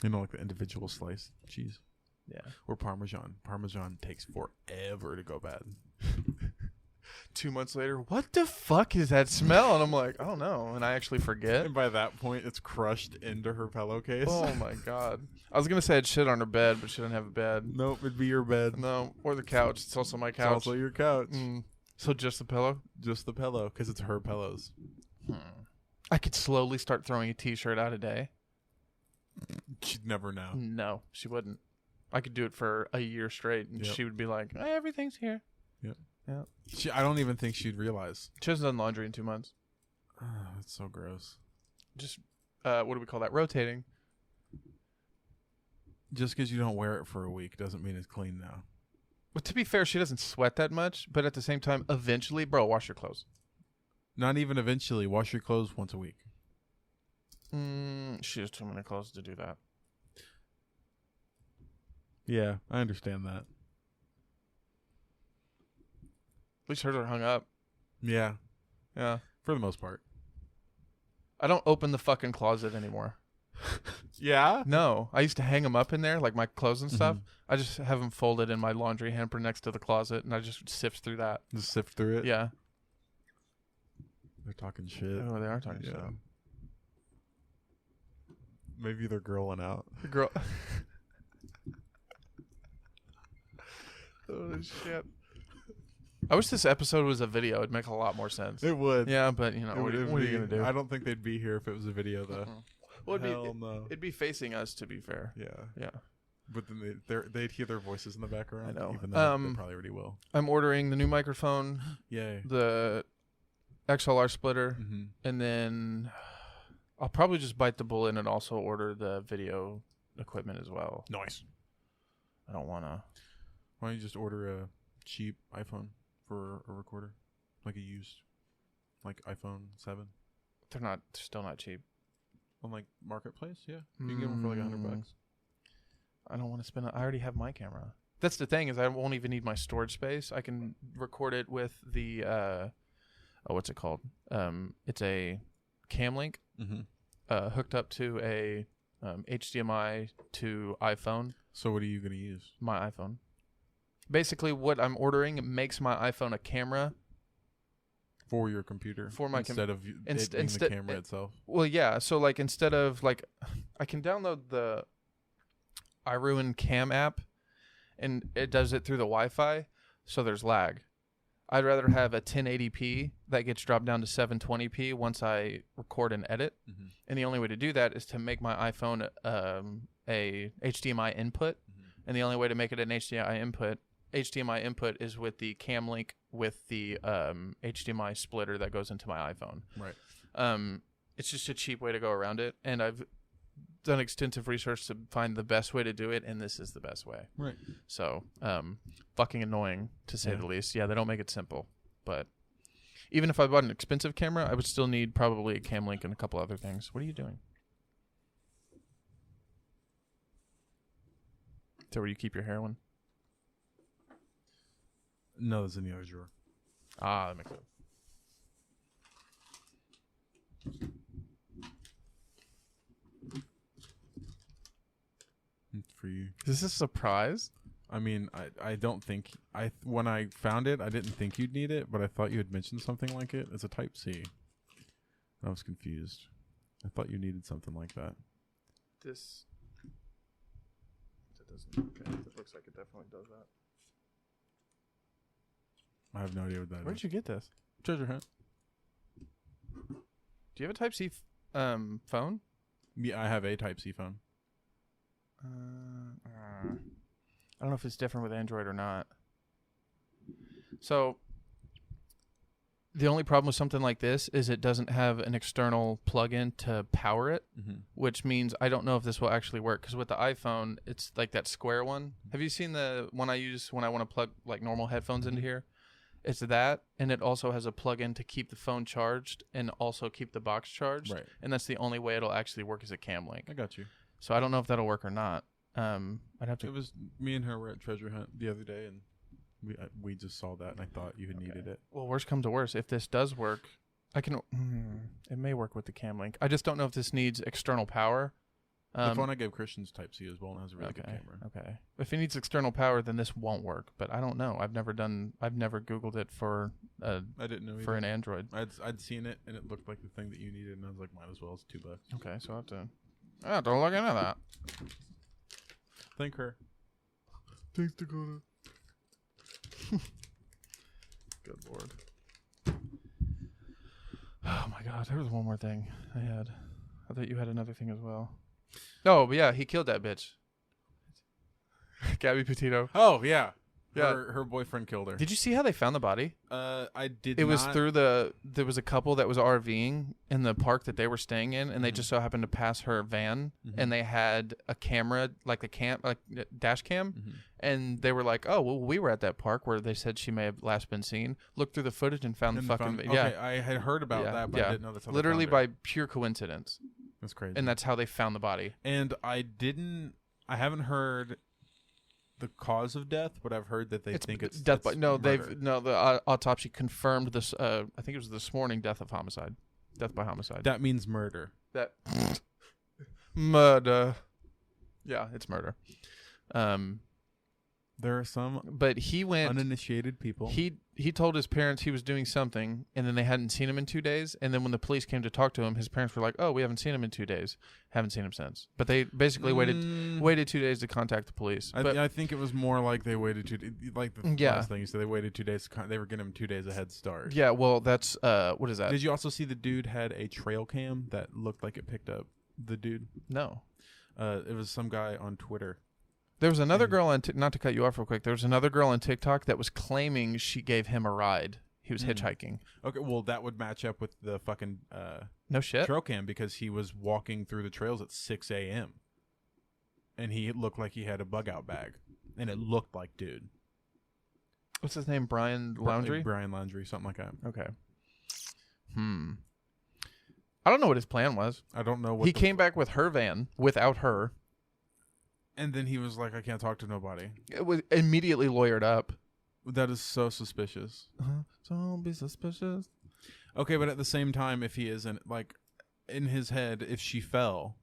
You know, like the individual sliced cheese. Yeah. Or Parmesan. Parmesan takes forever to go bad. 2 months later, what the fuck is that smell? And I'm like, I don't know. And I actually forget. And by that point, it's crushed into her pillowcase. Oh my god. I was gonna say I'd shit on her bed, but she didn't have a bed. Nope, it'd be your bed. No, or the couch. It's also my couch. It's also your couch. So just the pillow? Just the pillow, because it's her pillows. I could slowly start throwing a t-shirt out a day. She'd never know. No, she wouldn't. I could do it for a year straight, and she would be like, everything's here. Yep. Yeah. I don't even think she'd realize. She hasn't done laundry in 2 months. Oh, that's so gross. Just, what do we call that? Rotating. Just because you don't wear it for a week doesn't mean it's clean now. But to be fair, she doesn't sweat that much. But at the same time, eventually, bro, wash your clothes. Not even eventually. Wash your clothes once a week. She has too many clothes to do that. Yeah, I understand that. At least hers are hung up. Yeah. Yeah. For the most part. I don't open the fucking closet anymore. Yeah? No. I used to hang them up in there, like my clothes and stuff. I just have them folded in my laundry hamper next to the closet, and I just sift through that. Just sift through it? Yeah. They're talking shit. Oh, they are talking shit. Maybe they're girling out. The girl. Oh, shit. I wish this episode was a video. It'd make a lot more sense. It would. Yeah, but, you know, what are you going to do? I don't think they'd be here if it was a video, though. Well, no. It'd be facing us, to be fair. Yeah. Yeah. But then they'd hear their voices in the background. I know. Even though they probably already will. I'm ordering the new microphone. Yay. The XLR splitter. And then I'll probably just bite the bullet and also order the video equipment as well. Nice. I don't want to. Why don't you just order a cheap iPhone for a recorder? Like a used, like iPhone 7? They're still not cheap. On like Marketplace, yeah. You can get them for like $100. I don't want to spend I already have my camera. That's the thing, is I won't even need my storage space. I can record it with the what's it called? It's a Cam Link. hooked up to a HDMI to iPhone. So what are you gonna use? My iPhone. Basically, what I'm ordering makes my iPhone a camera For your computer, For my instead of it being the camera itself. Well, yeah. So like instead of like, I can download the iRuin Cam app, and it does it through the Wi-Fi, so there's lag. I'd rather have a 1080p that gets dropped down to 720p once I record and edit. Mm-hmm. And the only way to do that is to make my iPhone a HDMI input. Mm-hmm. And the only way to make it an HDMI input is with the cam link with the HDMI splitter that goes into my iPhone. Right. It's just a cheap way to go around it, and I've done extensive research to find the best way to do it, and this is the best way. Right. So, fucking annoying to say the least. Yeah, they don't make it simple, but even if I bought an expensive camera, I would still need probably a cam link and a couple other things. What are you doing? Is that where you keep your heroin? No, it's in the other drawer. Ah, that makes sense. For you. Is this a surprise? I mean, I don't think when I found it, I didn't think you'd need it, but I thought you had mentioned something like it. It's a Type C. I was confused. I thought you needed something like that. This. That doesn't. Okay, it looks like it definitely does that. I have no idea what that Where'd is. you get this? Treasure hunt. Do you have a Type C phone? Yeah, I have a Type C phone. I don't know if it's different with Android or not. So, the only problem with something like this is it doesn't have an external plug-in to power it, which means I don't know if this will actually work. Because with the iPhone, it's like that square one. Have you seen the one I use when I want to plug like normal headphones into here? It's that, and it also has a plug-in to keep the phone charged and also keep the box charged. Right. And that's the only way it'll actually work as a cam link. I got you. So I don't know if that'll work or not. I'd have to. It was me and her were at Treasure Hunt the other day, and we just saw that, and I thought you had needed it. Well, worst comes to worst, if this does work, I can. It may work with the cam link. I just don't know if this needs external power. The phone I gave Christian's Type C as well, and has a really good camera. Okay. If it needs external power, then this won't work. But I don't know. I've never Googled it for. I didn't know for either. an Android. I'd seen it, and it looked like the thing that you needed, and I was like, might as well. It's $2. Okay, so I have to. I don't look into that. Thank her. Thanks, Dakota. Good Lord. Oh my God, there was one more thing I had. I thought you had another thing as well. Oh, but yeah, he killed that bitch. Gabby Petito. Oh yeah. Yeah. Her boyfriend killed her. Did you see how they found the body? I did. It was through there was a couple that was RVing in the park that they were staying in, and they just so happened to pass her van, and they had a camera, like dash cam, and they were like, "Oh, well, we were at that park where they said she may have last been seen." Looked through the footage and found the fucking okay, yeah. I had heard about that, but I didn't know that's how literally they found by pure coincidence. That's crazy. And that's how they found the body. And I haven't heard the cause of death, but I've heard that think it's death by murder. the autopsy confirmed this. I think it was this morning. Death by homicide. That means murder. That murder. Yeah, it's murder. There are some but he went uninitiated people. He told his parents he was doing something, and then they hadn't seen him in 2 days. And then when the police came to talk to him, his parents were like, "Oh, we haven't seen him in 2 days. Haven't seen him since." But they basically waited 2 days to contact the police. I think it was more like they waited 2 days. Like the last thing you said, they waited 2 days. They were getting him 2 days a head start. Yeah, well, that's what is that? Did you also see the dude had a trail cam that looked like it picked up the dude? No. It was some guy on Twitter. There was another girl on not to cut you off real quick. There was another girl on TikTok that was claiming she gave him a ride. He was hitchhiking. Okay, well that would match up with the fucking no shit trail cam because he was walking through the trails at 6 a.m. and he looked like he had a bug out bag, and it looked like dude. What's his name? Brian Laundrie? Brian Laundrie, something like that. Okay. I don't know what his plan was. I don't know what he came back with her van without her. And then he was like, I can't talk to nobody. It was immediately lawyered up. That is so suspicious. Don't be suspicious. Okay, but at the same time, if he isn't, like, in his head if she fell.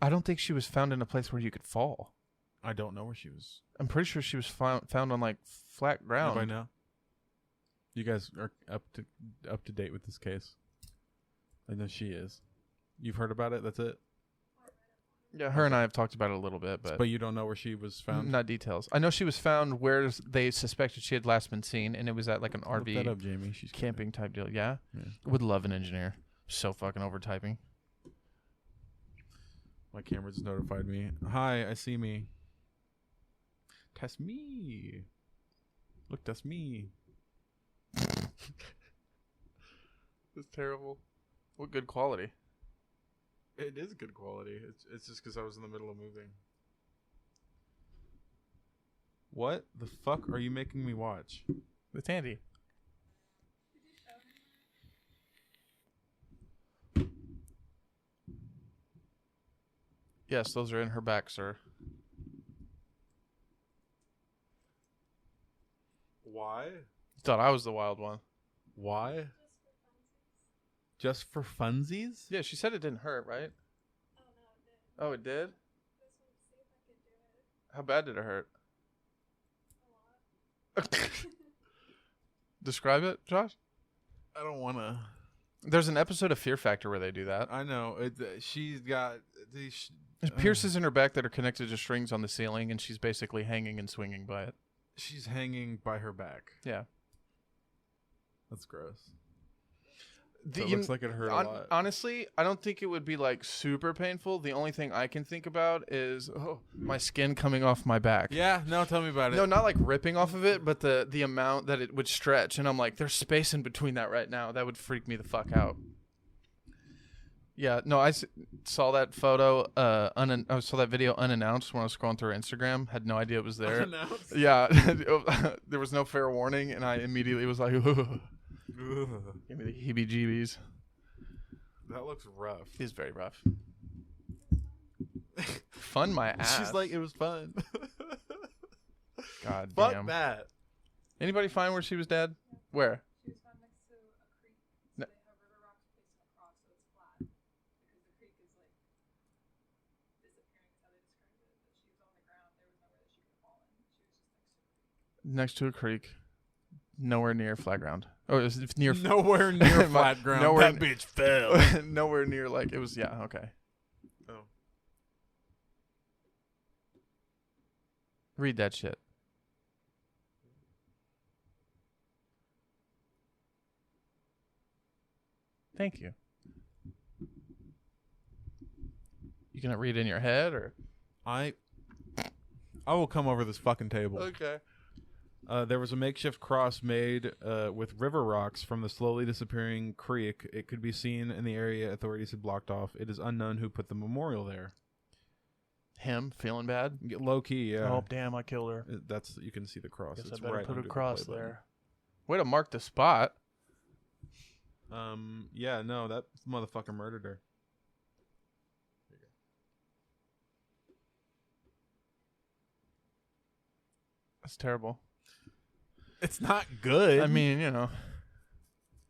I don't think she was found in a place where you could fall. I don't know where she was. I'm pretty sure she was found on like flat ground. By now, you guys are up to date with this case. I know she is. You've heard about it. That's it. Yeah, her and I have talked about it a little bit, but you don't know where she was found. not details. I know she was found where they suspected she had last been seen, and it was at like an Look RV that up, Jamie. She's camping type deal. Yeah? Yeah. Would love an engineer. So fucking overtyping. My camera just notified me. Hi, I see me. That's me. Look, that's me. It's terrible. What good quality. It is good quality. It's just because I was in the middle of moving. What the fuck are you making me watch? It's handy. Yes, those are in her back, sir. Why? Thought I was the wild one. Why? Just for funsies? Yeah, she said it didn't hurt, right? Oh, it did? How bad did it hurt? Describe it, Josh? I don't want to. There's an episode of Fear Factor where they do that. I know. She's got these. There's pierces in her back that are connected to strings on the ceiling, and she's basically hanging and swinging by it. She's hanging by her back. Yeah. That's gross. It looks like it hurt a lot. Honestly, I don't think it would be like super painful. The only thing I can think about is my skin coming off my back. Yeah, no, tell me about it. No, not like ripping off of it, but the amount that it would stretch. And I'm like, there's space in between that right now. That would freak me the fuck out. Yeah, no, I saw that photo, I saw that video unannounced when I was scrolling through Instagram. Had no idea it was there. Unannounced? Yeah, there was no fair warning, and I immediately was like, give me the heebie-jeebies. That looks rough. It is very rough. Fun my ass. She's like, it was fun. God Fuck damn. that. Anybody find where she was dead? Where? She was found next to a creek. So No. they have river rocks placed across, so it's flat. Because the creek is like disappearing, is how they described it. But she was on the ground. There was nowhere that she could have fallen. She was just next to a creek. Next to a creek. Nowhere near flat ground. Oh, it was near. Nowhere near flat ground. Nowhere- That bitch fell. Nowhere near, like, it was, yeah, okay. Oh. Read that shit. Thank you. You gonna read in your head, or? I will come over this fucking table. Okay. There was a makeshift cross made with river rocks from the slowly disappearing creek. It could be seen in the area authorities had blocked off. It is unknown who put the memorial there. Him feeling bad? Low key, yeah. Oh, damn, I killed her. That's you can see the cross. Guess It's I better right put a under the cross play button. there. Way to mark the spot. Yeah, no, that motherfucker murdered her. That's terrible. It's not good. I mean, you know,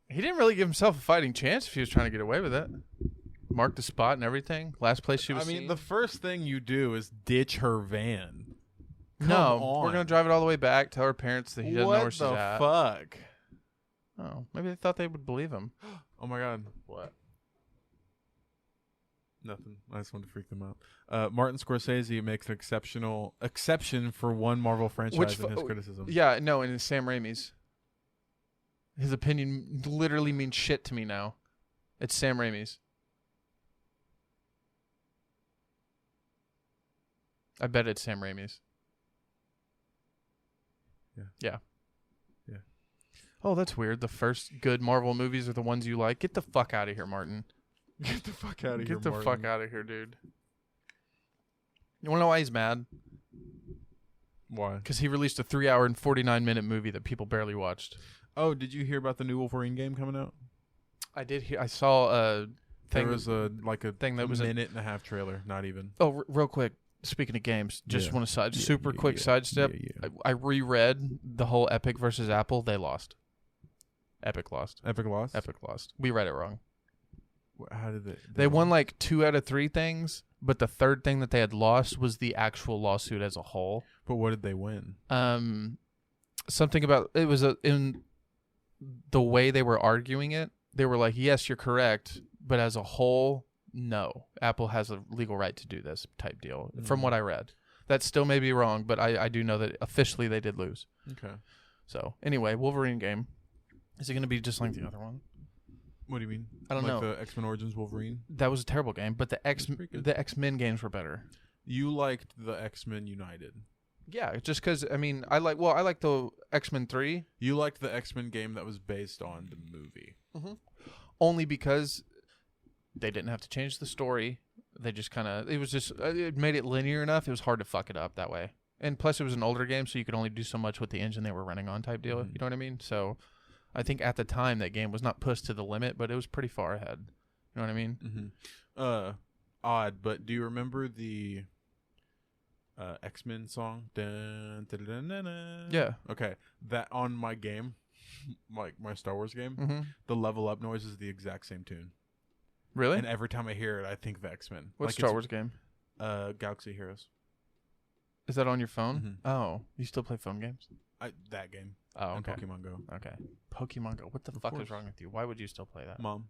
he didn't really give himself a fighting chance if he was trying to get away with it. Marked the spot and everything. Last place she was seen. the first thing you do is ditch her van. No, we're on. gonna drive it all the way back. Tell her parents that he doesn't know where she's What the at. fuck? Oh, maybe they thought they would believe him. Oh my god. What? Nothing. I just wanted to freak them out. Martin Scorsese makes an exception for one Marvel franchise in his criticism. Yeah, no, and it's Sam Raimi's. His opinion literally means shit to me now. It's Sam Raimi's. I bet it's Sam Raimi's. Yeah. Oh, that's weird. The first good Marvel movies are the ones you like. Get the fuck out of here, Martin. Get the fuck out of here, Get the Martin. fuck out of here, dude. You want to know why he's mad? Why? Because he released a 3-hour and 49-minute movie that people barely watched. Oh, did you hear about the new Wolverine game coming out? I did hear. I saw a thing. There was a thing that was a minute and a half trailer, not even. Oh, real quick. Speaking of games, just Yeah. want to Yeah, super quick sidestep. yeah. I reread the whole Epic versus Apple. They lost. Epic lost. Epic lost. Epic lost. We read it wrong. How did They won like 2 out of 3 things, but the third thing that they had lost was the actual lawsuit as a whole. But what did they win? Something about it was in the way they were arguing it. They were like, "Yes, you're correct, but as a whole, no. Apple has a legal right to do this type deal." From what I read, that still may be wrong, but I do know that officially they did lose. Okay. So anyway, Wolverine game. Is it going to be just like the other one? What do you mean? I don't know. The X-Men Origins Wolverine? That was a terrible game, but the pretty good. X-Men games were better. You liked the X-Men United. Yeah, just because, I mean, I like the X-Men 3. You liked the X-Men game that was based on the movie. Mm-hmm. Only because they didn't have to change the story. They just it made it linear enough. It was hard to fuck it up that way. And plus it was an older game, so you could only do so much with the engine they were running on type deal. Mm-hmm. You know what I mean? So I think at the time that game was not pushed to the limit, but it was pretty far ahead. You know what I mean? Mm-hmm. Odd, but do you remember the X-Men song? Dun, dun, dun, dun, dun. Yeah. Okay. That on my game, like my Star Wars game, the level up noise is the exact same tune. Really? And every time I hear it, I think of X-Men. What Star Wars game? Galaxy Heroes. Is that on your phone? Mhm. Oh, you still play phone games? That game. Oh, And okay. Pokemon Go. Okay. Pokemon Go. What the Of fuck course. is wrong with you? Why would you still play that? Mom.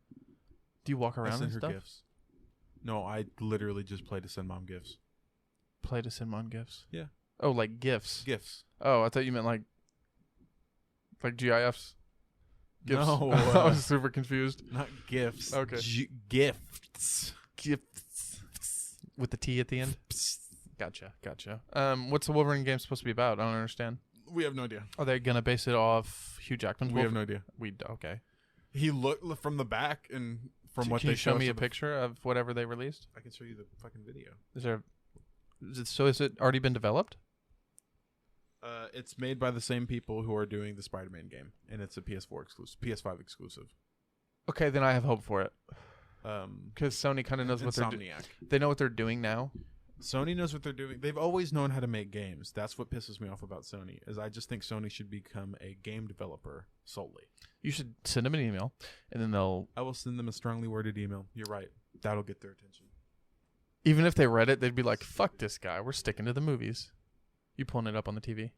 Do you walk I around send and her stuff? gifts. No, I literally just play to send mom gifts. Play to send mom gifts? Yeah. Oh, like gifts? Gifts. Oh, I thought you meant like GIFs. Gifts. No. I was super confused. Not gifts. Okay. Gifts. Gifts. With the T at the end? Gotcha. What's the Wolverine game supposed to be about? I don't understand. We have no idea. Are they going to base it off Hugh Jackman's We have Wolverine? no idea. Okay. He looked from the back and from what Can they you show us me a of the- picture of whatever they released? I can show you the fucking video. Is it already been developed? It's made by the same people who are doing the Spider-Man game, and it's a PS4 exclusive, PS5 exclusive. Okay, then I have hope for it. Um, Because Sony kind of knows what they're doing. Insomniac. They know what they're doing now. Sony knows what they're doing. They've always known how to make games. That's what pisses me off about Sony. Is I just think Sony should become a game developer solely. You should send them an email, and then they'll... I will send them a strongly worded email. You're right. That'll get their attention. Even if they read it, they'd be like, fuck this guy. We're sticking to the movies. You pulling it up on the TV?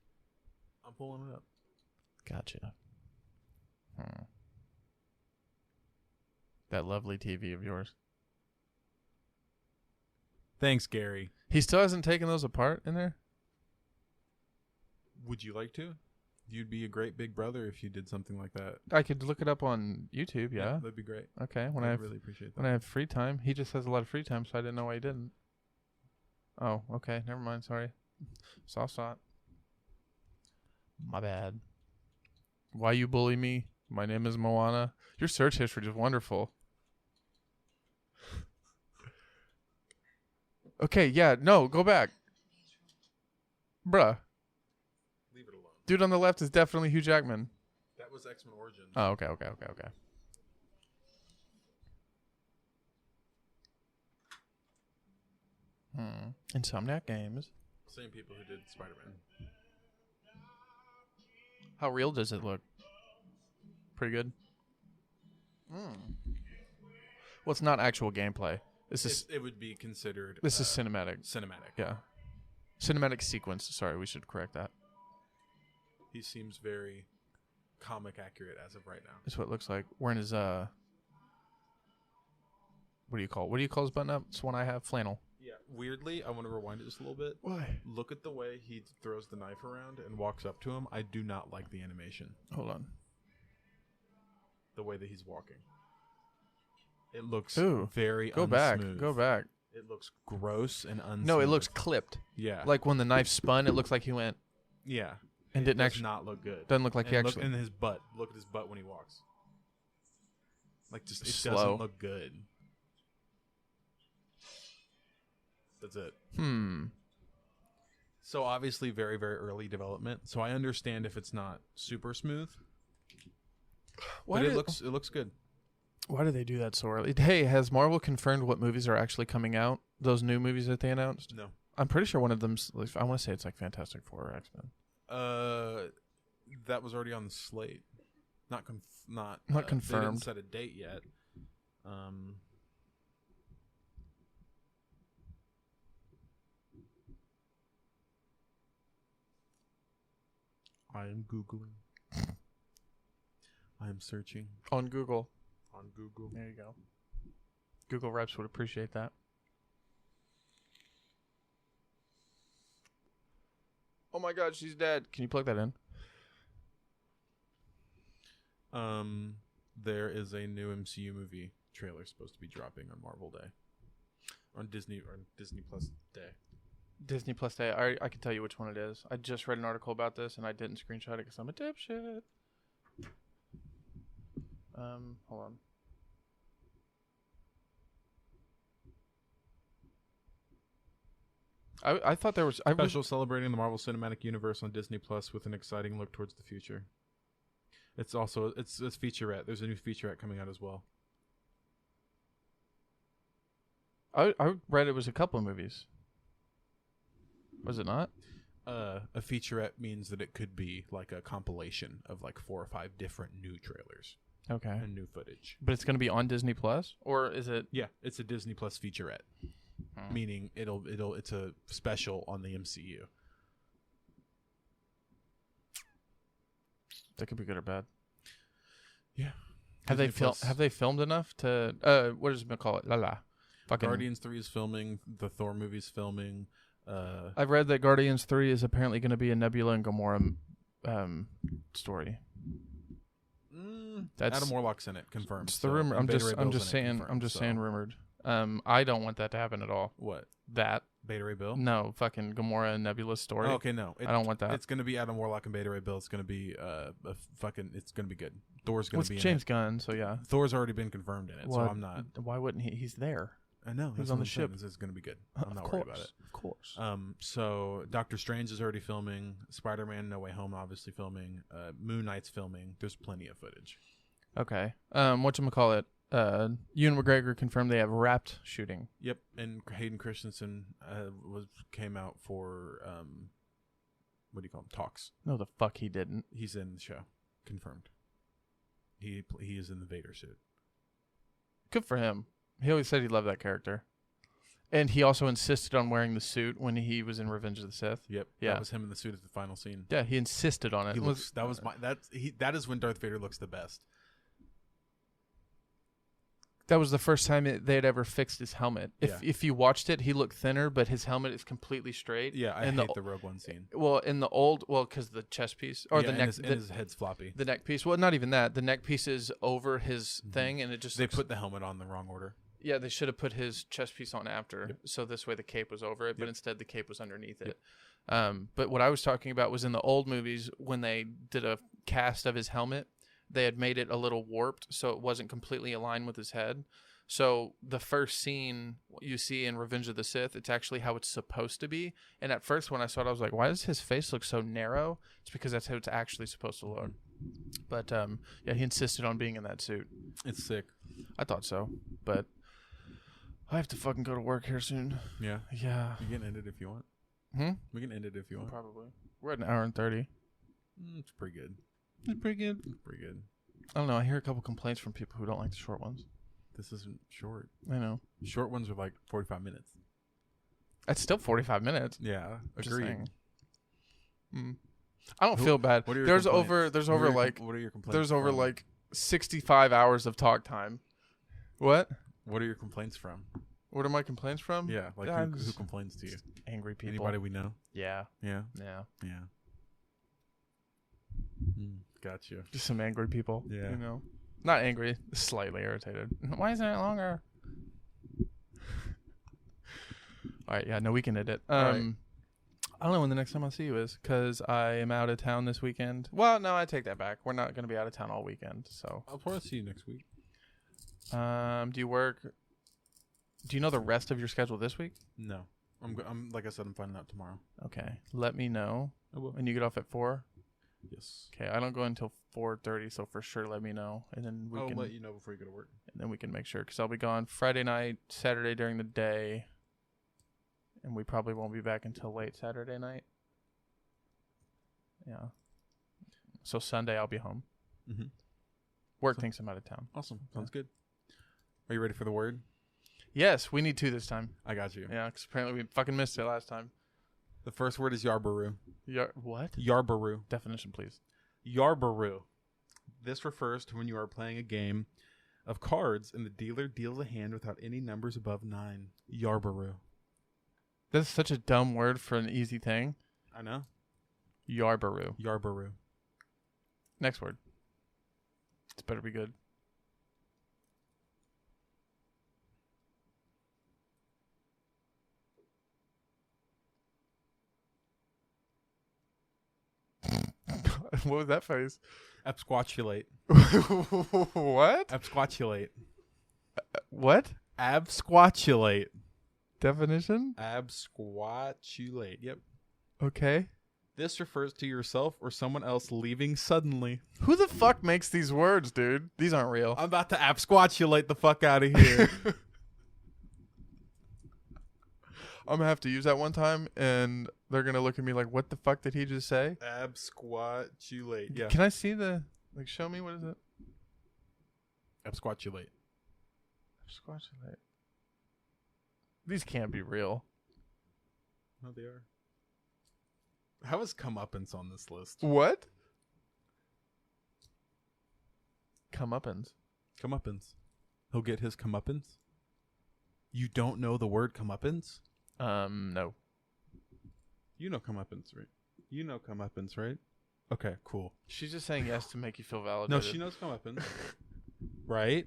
I'm pulling it up. Gotcha. That lovely TV of yours. Thanks, Gary. He still hasn't taken those apart in there? Would you like to? You'd be a great big brother if you did something like that. I could look it up on YouTube, yeah. That'd be great. Okay, I'd really appreciate that. when I have free time. He just has a lot of free time, so I didn't know why he didn't. Oh, okay. Never mind. Sorry. Soft. My bad. Why you bully me? My name is Moana. Your search history is wonderful. Okay, yeah. No, go back. Bruh. Leave it alone. Dude on the left is definitely Hugh Jackman. That was X-Men Origins. Oh, okay. Insomniac Games. Same people who did Spider-Man. How real does it look? Pretty good. Well, it's not actual gameplay. It would be considered. This is cinematic. Cinematic. Yeah. Cinematic sequence. Sorry, we should correct that. He seems very comic accurate as of right now. That's what it looks like. Wearing his what do you call his button up? It's one I have. Flannel. Yeah. Weirdly, I want to rewind it just a little bit. Why? Look at the way he throws the knife around and walks up to him. I do not like the animation. Hold on. The way that he's walking. It looks Ooh, very Go unsmooth. back. It looks gross and unsmooth. No, it looks clipped. Yeah. Like when the knife spun, it looks like he went Yeah. and It didn't does actually. not look good. Doesn't look like he And actually. look in his butt. Look at his butt when he walks. Like just it Slow. doesn't look good. That's it. So obviously very, very early development. So I understand if it's not super smooth. But it looks good. Why do they do that so early? Hey, has Marvel confirmed what movies are actually coming out? Those new movies that they announced? No. I'm pretty sure one of them's. I want to say it's like Fantastic Four or X-Men. That was already on the slate. Not confirmed. They didn't set a date yet. I am Googling. I am searching On Google. on Google. There you go. Google reps would appreciate that. Oh my God, she's dead. Can you plug that in? There is a new MCU movie trailer supposed to be dropping on Marvel Day. On Disney Plus Day. Disney Plus Day. I can tell you which one it is. I just read an article about this and I didn't screenshot it because I'm a dipshit. Hold on. I thought there was Special celebrating the Marvel Cinematic Universe on Disney Plus with an exciting look towards the future. It's also it's featurette. There's a new featurette coming out as well. I read it was a couple of movies. Was it not? A featurette means that it could be like a compilation of like 4 or 5 different new trailers Okay. and new footage. But it's going to be on Disney Plus, or is it? Yeah, it's a Disney Plus featurette, meaning it's a special on the MCU. That could be good or bad. Yeah. Have Disney Plus. they filmed enough to what does it call it? Fucking Guardians 3 is filming. The Thor movie's filming. I've read that Guardians 3 is apparently going to be a Nebula and Gamora story. That's Adam Warlock's in it, confirmed. It's the So, rumor. and I'm Beta Ray Bill's just in it, saying. confirmed, I'm just so- saying rumored. I don't want that to happen at all. What? That Beta Ray Bill? no fucking Gamora and Nebula story. Oh, okay, no. I don't want that. It's going to be Adam Warlock and Beta Ray Bill. It's going to be it's going to be good. Thor's going Well, to it's be in James Gunn, so yeah. it. Thor's already been confirmed in it, so Well, I'm not. Why wouldn't he? He's there. I know. He's that's on what the I'm saying, ship. is It's going to be good. Of I'm not course, worried about it. Of course. So Doctor Strange is already filming. Spider-Man No Way Home obviously filming. Moon Knight's filming. There's plenty of footage. Okay. Whatchamacallit? Ewan McGregor confirmed they have wrapped shooting. Yep, and Hayden Christensen came out for what do you call them? Talks. No, the fuck he didn't. He's in the show, confirmed. He is in the Vader suit. Good for him. He always said he loved that character. And he also insisted on wearing the suit when he was in Revenge of the Sith. Yep, Yeah. that was him in the suit at the final scene. Yeah, he insisted on it. That is when Darth Vader looks the best. That was the first time they had ever fixed his helmet. Yeah. If you watched it, he looked thinner, but his helmet is completely straight. Yeah, I and hate the Rogue One scene. Well, in the old, because the chest piece or Yeah, the and neck, his head's floppy. the neck piece. Well, not even that. The neck piece is over his thing, and it just They looks- put the helmet on the wrong order. Yeah, they should have put his chest piece on after, Yep. so this way the cape was over it, but Yep. instead the cape was underneath Yep. it. But what I was talking about was in the old movies when they did a cast of his helmet, they had made it a little warped, so it wasn't completely aligned with his head. So the first scene you see in Revenge of the Sith, it's actually how it's supposed to be. And at first when I saw it, I was like, why does his face look so narrow? It's because that's how it's actually supposed to look. But yeah, he insisted on being in that suit. It's sick. I thought so, but I have to fucking go to work here soon. Yeah. Yeah. We can end it if you want. We can end it if you want. Probably. We're at an hour and 30. It's pretty good. It's pretty good. It's pretty good. I don't know. I hear a couple complaints from people who don't like the short ones. This isn't short. I know. Short ones are like 45 minutes. It's still 45 minutes. Yeah. Just Agreed. saying. I don't feel bad. What are your There's complaints? over What are your complaints? there's over from? like 65 hours of talk time. What? What are your complaints from? What are my complaints from? Yeah, like I'm who just complains to you? angry people. Anybody we know? Yeah. Yeah. Yeah. Yeah. Got you. Just some angry people. Yeah. You know? Not angry, slightly irritated. Why isn't it longer? All right, yeah, no, we can edit. right. I don't know when the next time I'll see you is, because I am out of town this weekend. Well, no, I take that back. We're not going to be out of town all weekend, so. I'll probably see you next week. Do you work? Do you know the rest of your schedule this week? No. I'm like I said, I'm finding out tomorrow. Okay, let me know. I will. And you get off at 4? Yes. Okay, I don't go until 4:30, so for sure let me know, and then we I'll can. let you know before you go to work. And then we can make sure, because I'll be gone Friday night, Saturday during the day, and we probably won't be back until late Saturday night. Yeah. So Sunday I'll be home. Mm-hmm. Work thinks I'm out of town. Awesome. Sounds good. Are you ready for the word? Yes, we need 2 this time. I got you. Yeah, because apparently we fucking missed it last time. The first word is Yarbaroo. What? Yarbaroo. Definition, please. Yarbaroo. This refers to when you are playing a game of cards and the dealer deals a hand without any numbers above 9. Yarbaroo. That's such a dumb word for an easy thing. I know. Yarbaroo. Yarbaroo. Next word. This better be good. What was that face? Absquatulate. What? Absquatulate. What? Absquatulate. Definition? Absquatulate. Yep. Okay. This refers to yourself or someone else leaving suddenly. Who the fuck makes these words, dude? These aren't real. I'm about to absquatulate the fuck out of here. I'm gonna have to use that one time, and they're gonna look at me like, "What the fuck did he just say?" Absquatulate. Yeah. Can I see the show me what is it? Absquatulate. Squatulate. These can't be real. No, they are. How is comeuppance on this list? What? Comeuppance. Comeuppance. He'll get his comeuppance. You don't know the word comeuppance? No. You know comeuppance, right? You know comeuppance, right? Okay, cool. She's just saying yes to make you feel validated. No, she knows comeuppance. Right?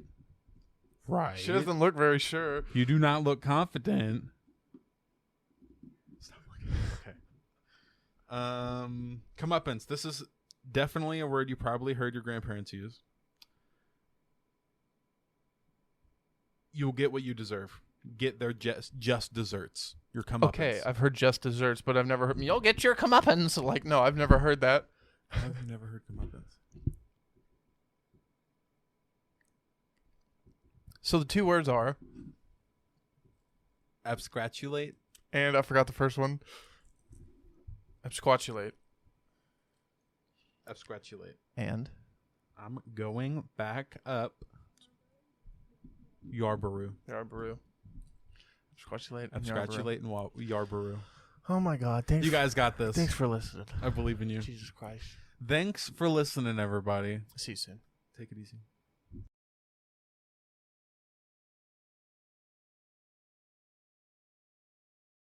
Right. She doesn't look very sure. You do not look confident. Stop looking. Okay. Comeuppance. This is definitely a word you probably heard your grandparents use. You'll get what you deserve. Get their just desserts. Your comeuppance. Okay, I've heard just desserts, but I've never heard you'll get your comeuppance. Like, no, I've never heard that. Have you never heard comeuppance? So the two words are, Absquatulate. and I forgot the first one. Absquatulate. Absquatulate. And I'm going back up. Yarbaroo. Yarbaroo. Absquatulate. And Absquatulate and Yarbaroo. Oh my God! Thanks. You guys got this. Thanks for listening. I believe in you. Jesus Christ. Thanks for listening, everybody. See you soon. Take it easy.